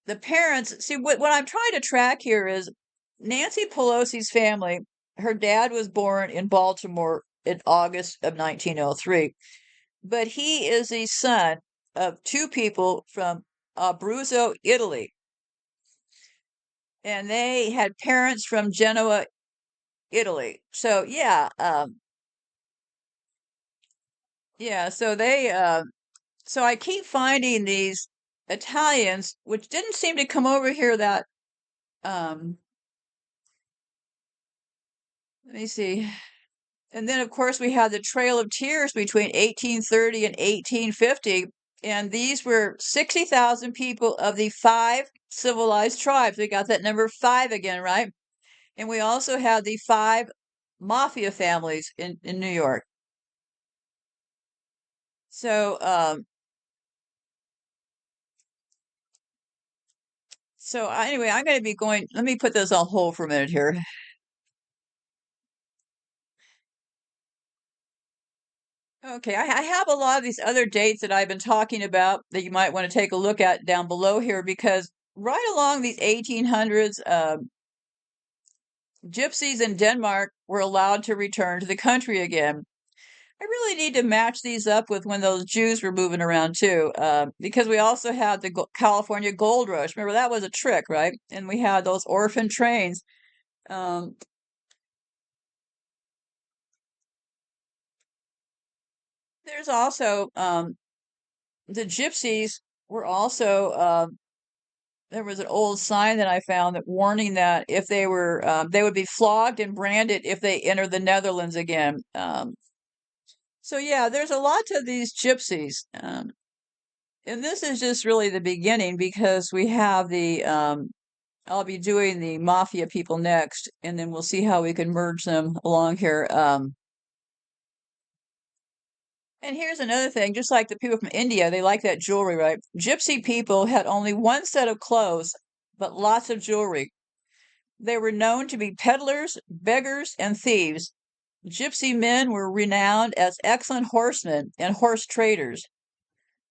the parents, see, what I'm trying to track here is Nancy Pelosi's family. Her dad was born in Baltimore in August of 1903. but he is the son of two people from Abruzzo, Italy, and they had parents from Genoa, Italy. So yeah. So I keep finding these Italians, which didn't seem to come over here that. Um, let me see. And then, of course, we had the Trail of Tears between 1830 and 1850. And these were 60,000 people of the five civilized tribes. We got that number five again, right? And we also had the five mafia families in New York. So, anyway, I'm going to be going. Let me put this on hold for a minute here. Okay, I have a lot of these other dates that I've been talking about that you might want to take a look at down below here because right along these 1800s, gypsies in Denmark were allowed to return to the country again. I really need to match these up with when those Jews were moving around too, because we also had the California Gold Rush. Remember, that was a trick, right? And we had those orphan trains. Um, there's also the gypsies were also there was an old sign that I found that warning that if they would be flogged and branded if they enter the Netherlands again. So yeah, there's a lot to these gypsies, and this is just really the beginning because we have I'll be doing the mafia people next, and then we'll see how we can merge them along here. And here's another thing, just like the people from India, they like that jewelry, right? Gypsy people had only one set of clothes, but lots of jewelry. They were known to be peddlers, beggars, and thieves. Gypsy men were renowned as excellent horsemen and horse traders.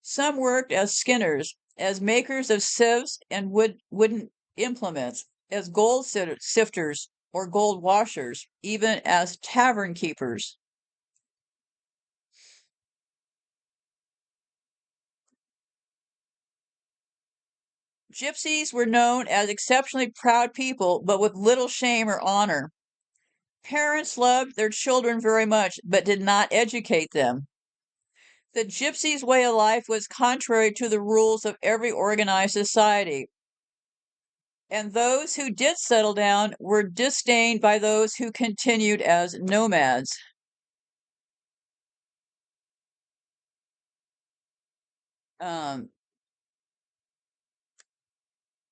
Some worked as skinners, as makers of sieves and wooden implements, as gold sifters or gold washers, even as tavern keepers. Gypsies were known as exceptionally proud people, but with little shame or honor. Parents loved their children very much, but did not educate them. The gypsies' way of life was contrary to the rules of every organized society, and those who did settle down were disdained by those who continued as nomads. Um,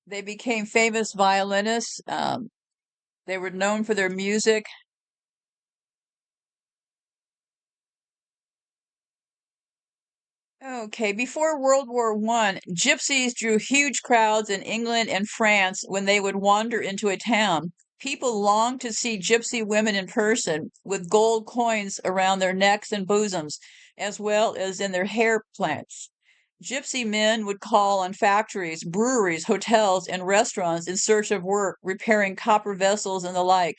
they became famous violinists. They were known for their music. Okay, before World War One, gypsies drew huge crowds in England and France when they would wander into a town. People longed to see gypsy women in person, with gold coins around their necks and bosoms, as well as in their hair plants. Gypsy men would call on factories, breweries, hotels, and restaurants in search of work, repairing copper vessels and the like.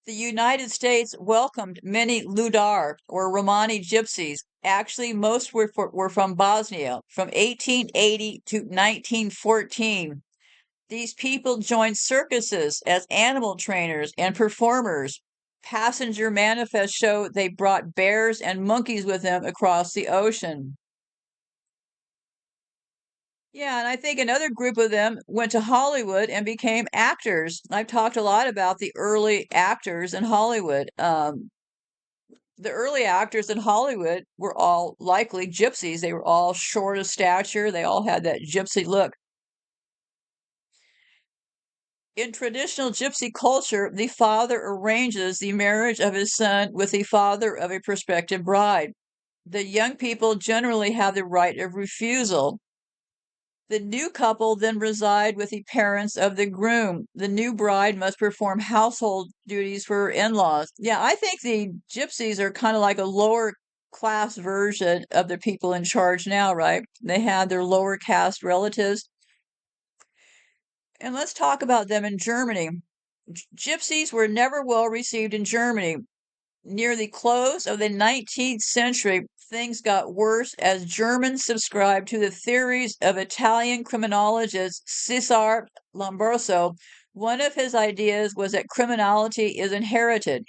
The United States welcomed many Ludar or Romani gypsies. Actually, most were from Bosnia from 1880 to 1914. These people joined circuses as animal trainers and performers. Passenger manifests show they brought bears and monkeys with them across the ocean. Yeah, and I think another group of them went to Hollywood and became actors. I've talked a lot about the early actors in Hollywood. The early actors in Hollywood were all likely gypsies. They were all short of stature. They all had that gypsy look. In traditional gypsy culture, the father arranges the marriage of his son with the father of a prospective bride. The young people generally have the right of refusal. The new couple then reside with the parents of the groom. The new bride must perform household duties for her in-laws. Yeah, I think the gypsies are kind of like a lower class version of the people in charge now, right? They had their lower caste relatives. And let's talk about them in Germany. Gypsies were never well received in Germany. Near the close of the 19th century, things got worse as Germans subscribed to the theories of Italian criminologist Cesare Lombroso. One of his ideas was that criminality is inherited.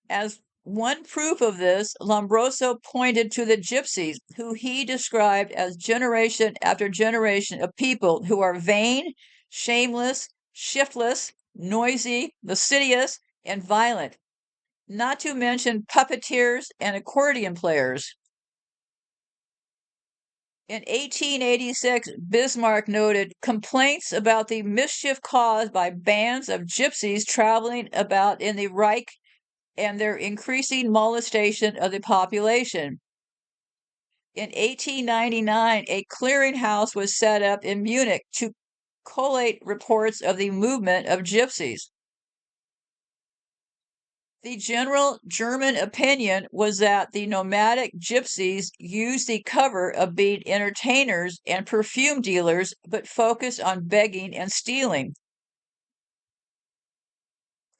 As one proof of this, Lombroso pointed to the Gypsies, who he described as generation after generation of people who are vain, shameless, shiftless, noisy, lascivious, and violent, not to mention puppeteers and accordion players. In 1886, Bismarck noted complaints about the mischief caused by bands of gypsies traveling about in the Reich and their increasing molestation of the population. In 1899, a clearinghouse was set up in Munich to collate reports of the movement of gypsies. The general German opinion was that the nomadic gypsies used the cover of being entertainers and perfume dealers, but focused on begging and stealing.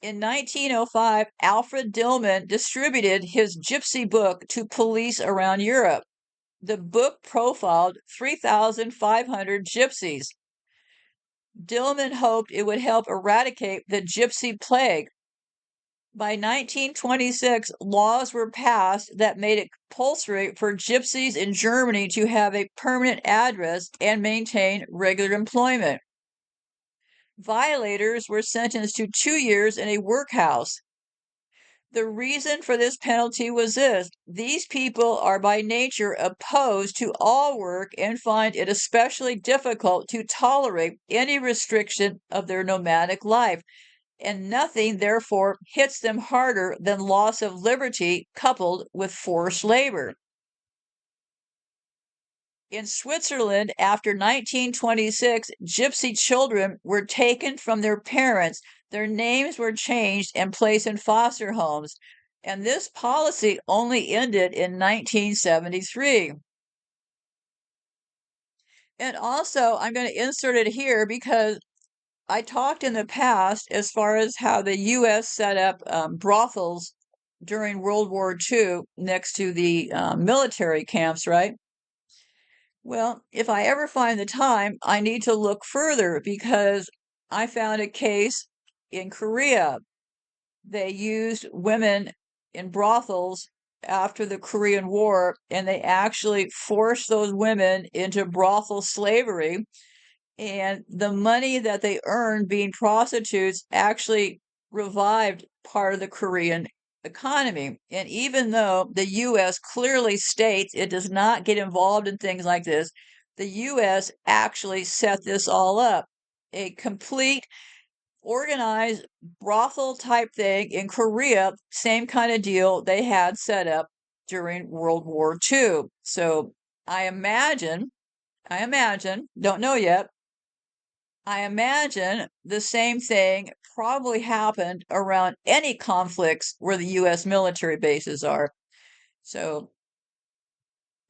In 1905, Alfred Dillman distributed his gypsy book to police around Europe. The book profiled 3,500 gypsies. Dillman hoped it would help eradicate the gypsy plague. By 1926, laws were passed that made it compulsory for gypsies in Germany to have a permanent address and maintain regular employment. Violators were sentenced to 2 years in a workhouse. The reason for this penalty was this: these people are by nature opposed to all work and find it especially difficult to tolerate any restriction of their nomadic life, and nothing therefore hits them harder than loss of liberty coupled with forced labor. In Switzerland, after 1926, gypsy children were taken from their parents, their names were changed and placed in foster homes, and this policy only ended in 1973. And also, I'm going to insert it here because I talked in the past as far as how the U.S. set up brothels during World War II next to the military camps, right? Well, if I ever find the time, I need to look further because I found a case in Korea. They used women in brothels after the Korean War, and they actually forced those women into brothel slavery, and the money that they earned being prostitutes actually revived part of the Korean economy. And even though the US clearly states it does not get involved in things like this, the US actually set this all up. A complete organized brothel type thing in Korea, same kind of deal they had set up during World War II. So I imagine, don't know yet, I imagine the same thing probably happened around any conflicts where the U.S. military bases are. So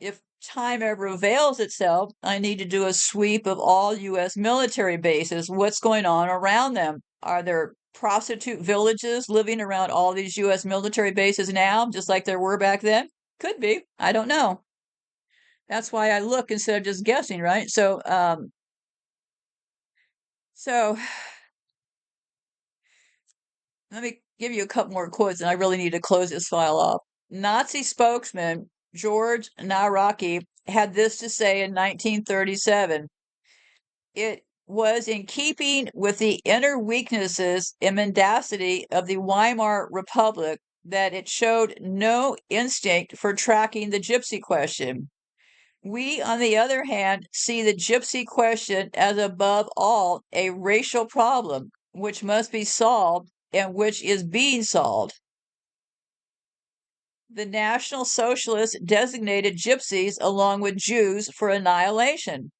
if time ever avails itself, I need to do a sweep of all U.S. military bases. What's going on around them? Are there prostitute villages living around all these U.S. military bases now, just like there were back then? Could be. I don't know. That's why I look instead of just guessing, right? So let me give you a couple more quotes, and I really need to close this file off. Nazi spokesman George Nawrocki had this to say in 1937. It was in keeping with the inner weaknesses and mendacity of the Weimar Republic that it showed no instinct for tracking the gypsy question. We, on the other hand, see the gypsy question as above all a racial problem, which must be solved and which is being solved. The National Socialists designated gypsies along with Jews for annihilation.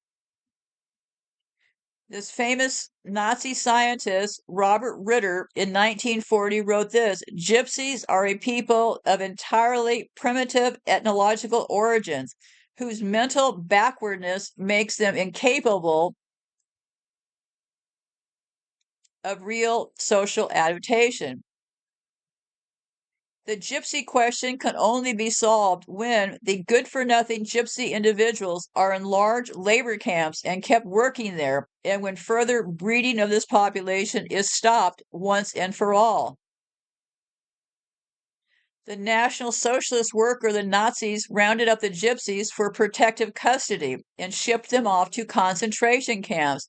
This famous Nazi scientist, Robert Ritter, in 1940 wrote this: Gypsies are a people of entirely primitive ethnological origins whose mental backwardness makes them incapable of real social adaptation. The gypsy question can only be solved when the good-for-nothing gypsy individuals are in large labor camps and kept working there, and when further breeding of this population is stopped once and for all. The National Socialist worker, the Nazis, rounded up the gypsies for protective custody and shipped them off to concentration camps.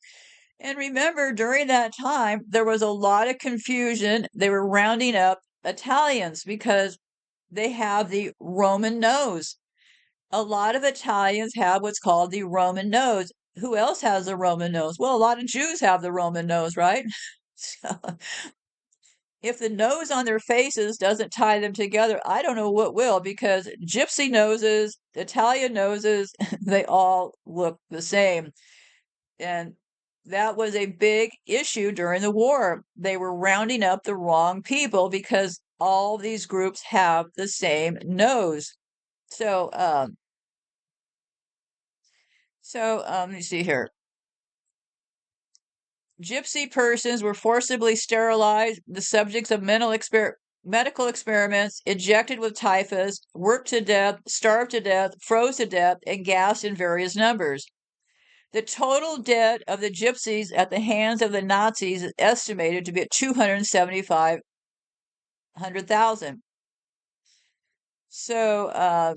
And remember, during that time, there was a lot of confusion. They were rounding up Italians because they have the Roman nose. A lot of Italians have what's called the Roman nose. Who else has the Roman nose? Well, a lot of Jews have the Roman nose, right? So, if the nose on their faces doesn't tie them together, I don't know what will, because gypsy noses, Italian noses, they all look the same. And that was a big issue during the war. They were rounding up the wrong people because all these groups have the same nose. So, let me see here. Gypsy persons were forcibly sterilized, the subjects of medical experiments, injected with typhus, worked to death, starved to death, froze to death, and gassed in various numbers. The total debt of the gypsies at the hands of the Nazis is estimated to be at 275,000. So,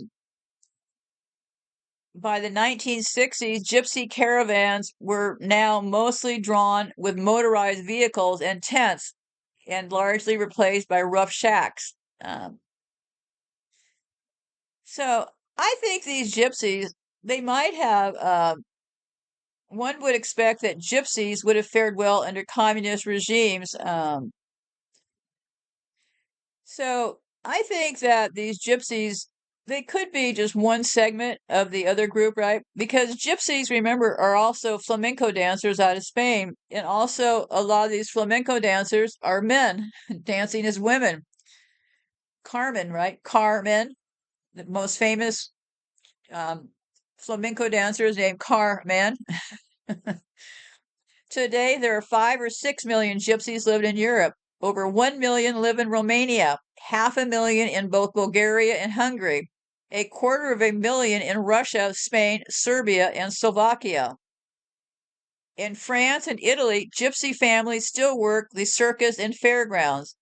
by the 1960s, gypsy caravans were now mostly drawn with motorized vehicles and tents and largely replaced by rough shacks. So I think these gypsies, they might have, one would expect that gypsies would have fared well under communist regimes. So I think that these gypsies, they could be just one segment of the other group, right? Because gypsies, remember, are also flamenco dancers out of Spain. And also, a lot of these flamenco dancers are men dancing as women. Carmen, right? Carmen, the most famous flamenco dancer is named Carmen. Today, there are 5 or 6 million gypsies living in Europe. Over 1 million live in Romania, 500,000 in both Bulgaria and Hungary, 250,000 in Russia, Spain, Serbia, and Slovakia. In France and Italy, gypsy families still work the circus and fairgrounds.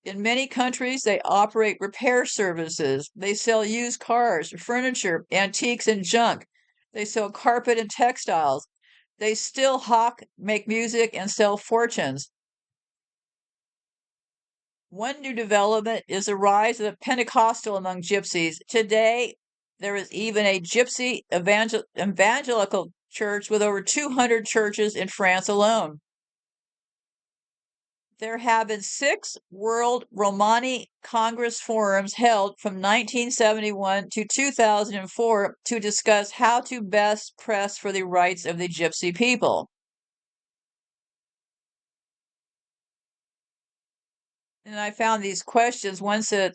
In many countries, they operate repair services. They sell used cars, furniture, antiques, and junk. They sell carpet and textiles. They still hawk, make music, and sell fortunes. One new development is the rise of the Pentecostal among gypsies. Today, there is even a gypsy evangelical church with over 200 churches in France alone. There have been 6 World Romani Congress forums held from 1971 to 2004 to discuss how to best press for the rights of the gypsy people. And I found these questions. One said,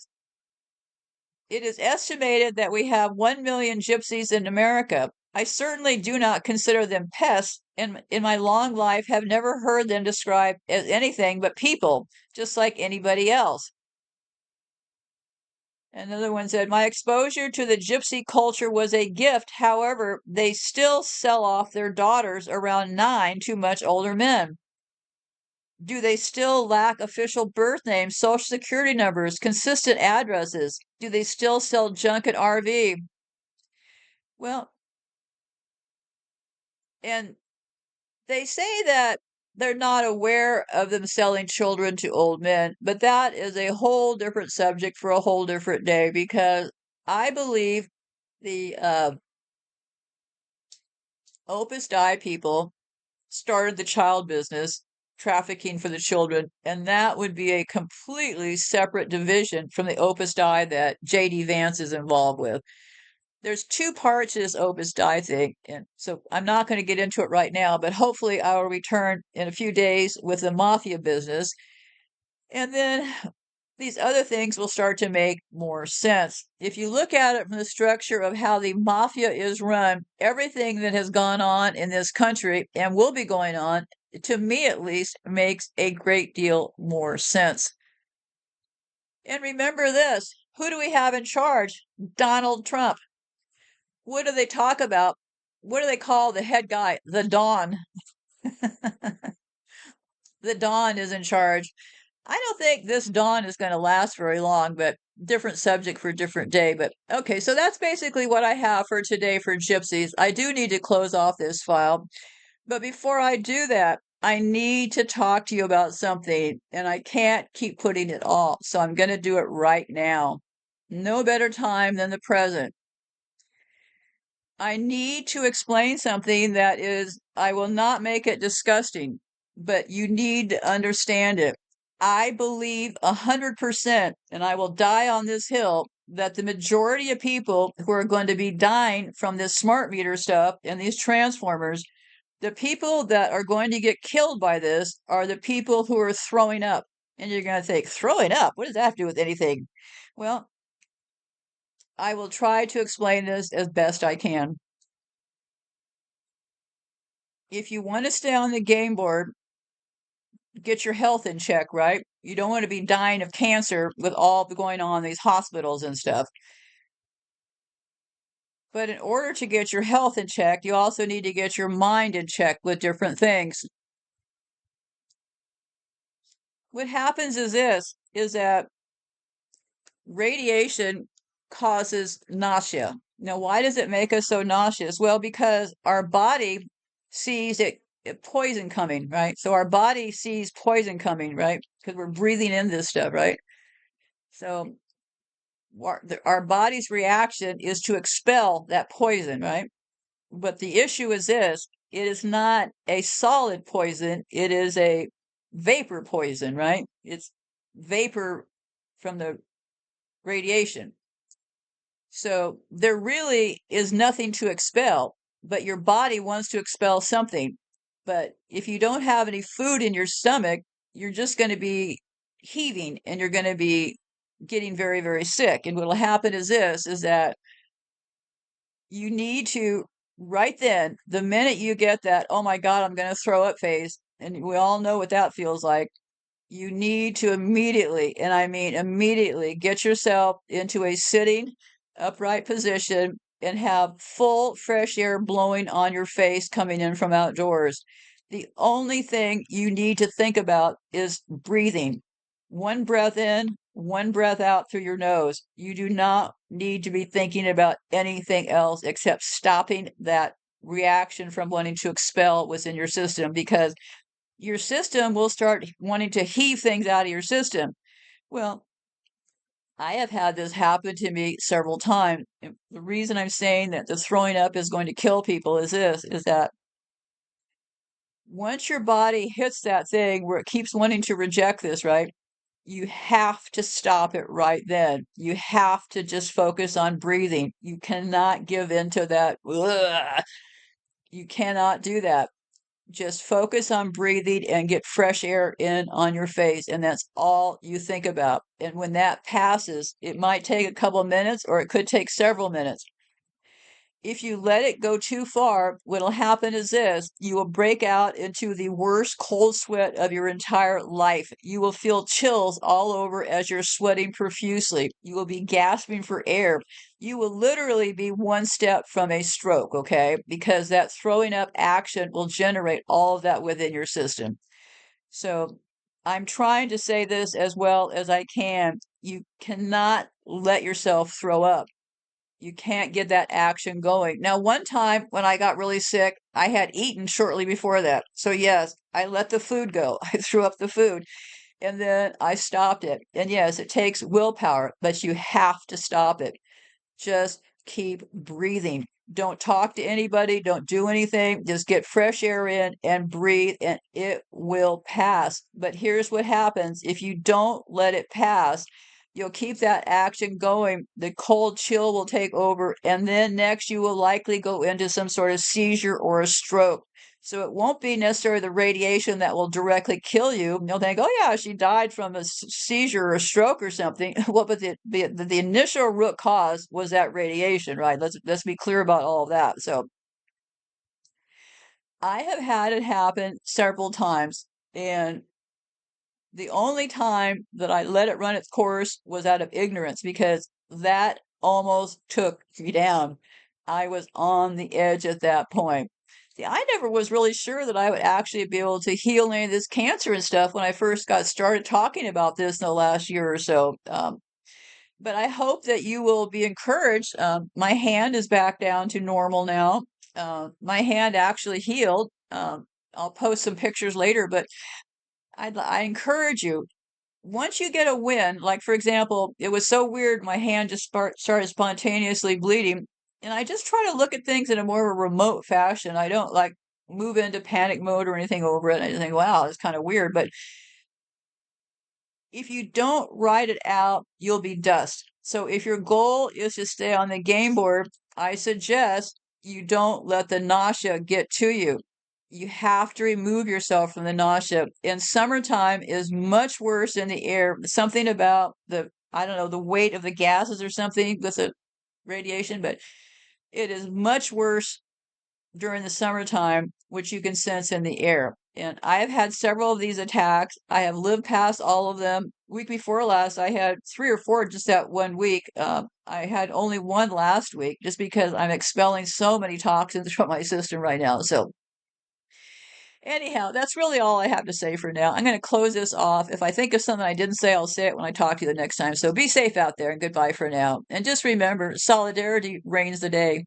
it is estimated that we have 1 million gypsies in America. I certainly do not consider them pests, and in my long life have never heard them described as anything but people, just like anybody else. Another one said, my exposure to the gypsy culture was a gift. However, they still sell off their daughters around 9 to much older men. Do they still lack official birth names, social security numbers, consistent addresses? Do they still sell junk at RV? Well, and they say that they're not aware of them selling children to old men, but that is a whole different subject for a whole different day, because I believe the Opus Dei people started the child business, trafficking for the children, and that would be a completely separate division from the Opus Dei that J.D. Vance is involved with. There's 2 parts to this Opus Dei thing, and so I'm not going to get into it right now, but hopefully I will return in a few days with the mafia business, and then these other things will start to make more sense. If you look at it from the structure of how the mafia is run, everything that has gone on in this country and will be going on, to me at least, makes a great deal more sense. And remember this, who do we have in charge? Donald Trump. What do they talk about? What do they call the head guy? The Don. The Don is in charge. I don't think this Dawn is going to last very long, but different subject for different day. But okay, so that's basically what I have for today for Gypsies. I do need to close off this file, but before I do that, I need to talk to you about something, and I can't keep putting it off, so I'm going to do it right now. No better time than the present. I need to explain something that is, I will not make it disgusting, but you need to understand it. I believe 100%, and I will die on this hill, that the majority of people who are going to be dying from this smart meter stuff and these transformers, the people that are going to get killed by this are the people who are throwing up. And you're going to think, throwing up? What does that have to do with anything? Well, I will try to explain this as best I can. If you want to stay on the game board, get your health in check, right? You don't want to be dying of cancer with all going on in these hospitals and stuff. But in order to get your health in check, you also need to get your mind in check with different things. What happens is this, is that radiation causes nausea. Now, why does it make us so nauseous? Well, because our body sees poison coming, right? So our body sees poison coming, right? Because we're breathing in this stuff, right? So our body's reaction is to expel that poison, right? But the issue is this, it is not a solid poison, it is a vapor poison, right? It's vapor from the radiation. So there really is nothing to expel, but your body wants to expel something. But if you don't have any food in your stomach, you're just going to be heaving and you're going to be getting very, very sick. And what'll happen is this, is that you need to, right then, the minute you get that, oh my God, I'm going to throw up phase, and we all know what that feels like, you need to immediately, and I mean immediately, get yourself into a sitting upright position and have full fresh air blowing on your face coming in from outdoors. The only thing you need to think about is breathing. One breath in, one breath out through your nose. You do not need to be thinking about anything else except stopping that reaction from wanting to expel what's in your system, because your system will start wanting to heave things out of your system. Well, I have had this happen to me several times. The reason I'm saying that the throwing up is going to kill people is this, is that once your body hits that thing where it keeps wanting to reject this, right? You have to stop it right then. You have to just focus on breathing. You cannot give into that. Ugh. You cannot do that. Just focus on breathing and get fresh air in on your face. And that's all you think about. And when that passes, it might take a couple of minutes or it could take several minutes. If you let it go too far, what'll happen is this, you will break out into the worst cold sweat of your entire life. You will feel chills all over as you're sweating profusely. You will be gasping for air. You will literally be one step from a stroke, okay? Because that throwing up action will generate all of that within your system. So I'm trying to say this as well as I can. You cannot let yourself throw up. You can't get that action going. Now, one time when I got really sick, I had eaten shortly before that. So, yes, I let the food go. I threw up the food and then I stopped it. And yes, it takes willpower, but you have to stop it. Just keep breathing. Don't talk to anybody. Don't do anything. Just get fresh air in and breathe, and it will pass. But here's what happens if you don't let it pass. You'll keep that action going. The cold chill will take over, and then next you will likely go into some sort of seizure or a stroke. So it won't be necessarily the radiation that will directly kill you. You'll think, oh yeah, she died from a seizure or a stroke or something. Well, but the initial root cause was that radiation, right? Let's be clear about all of that. So I have had it happen several times, and The only time that I let it run its course was out of ignorance because that almost took me down. I was on the edge at that point. See, I never was really sure that I would actually be able to heal any of this cancer and stuff when I first got started talking about this in the last year or so. But I hope that you will be encouraged. My hand is back down to normal now. My hand actually healed. I'll post some pictures later, but I encourage you, once you get a win, like for example, it was so weird, my hand just started spontaneously bleeding, and I just try to look at things in a more of a remote fashion. I don't like move into panic mode or anything over it. I just think, wow, it's kind of weird. But if you don't write it out, you'll be dust. So if your goal is to stay on the game board, I suggest you don't let the nausea get to you. You have to remove yourself from the nausea. And summertime is much worse in the air. Something about the, I don't know, the weight of the gases or something with the radiation, but it is much worse during the summertime, which you can sense in the air. And I have had several of these attacks. I have lived past all of them. Week before last, I had three or four just that one week. I had only one last week just because I'm expelling so many toxins from my system right now. So, anyhow, that's really all I have to say for now. I'm going to close this off. If I think of something I didn't say, I'll say it when I talk to you the next time. So be safe out there and goodbye for now. And just remember, solidarity reigns the day.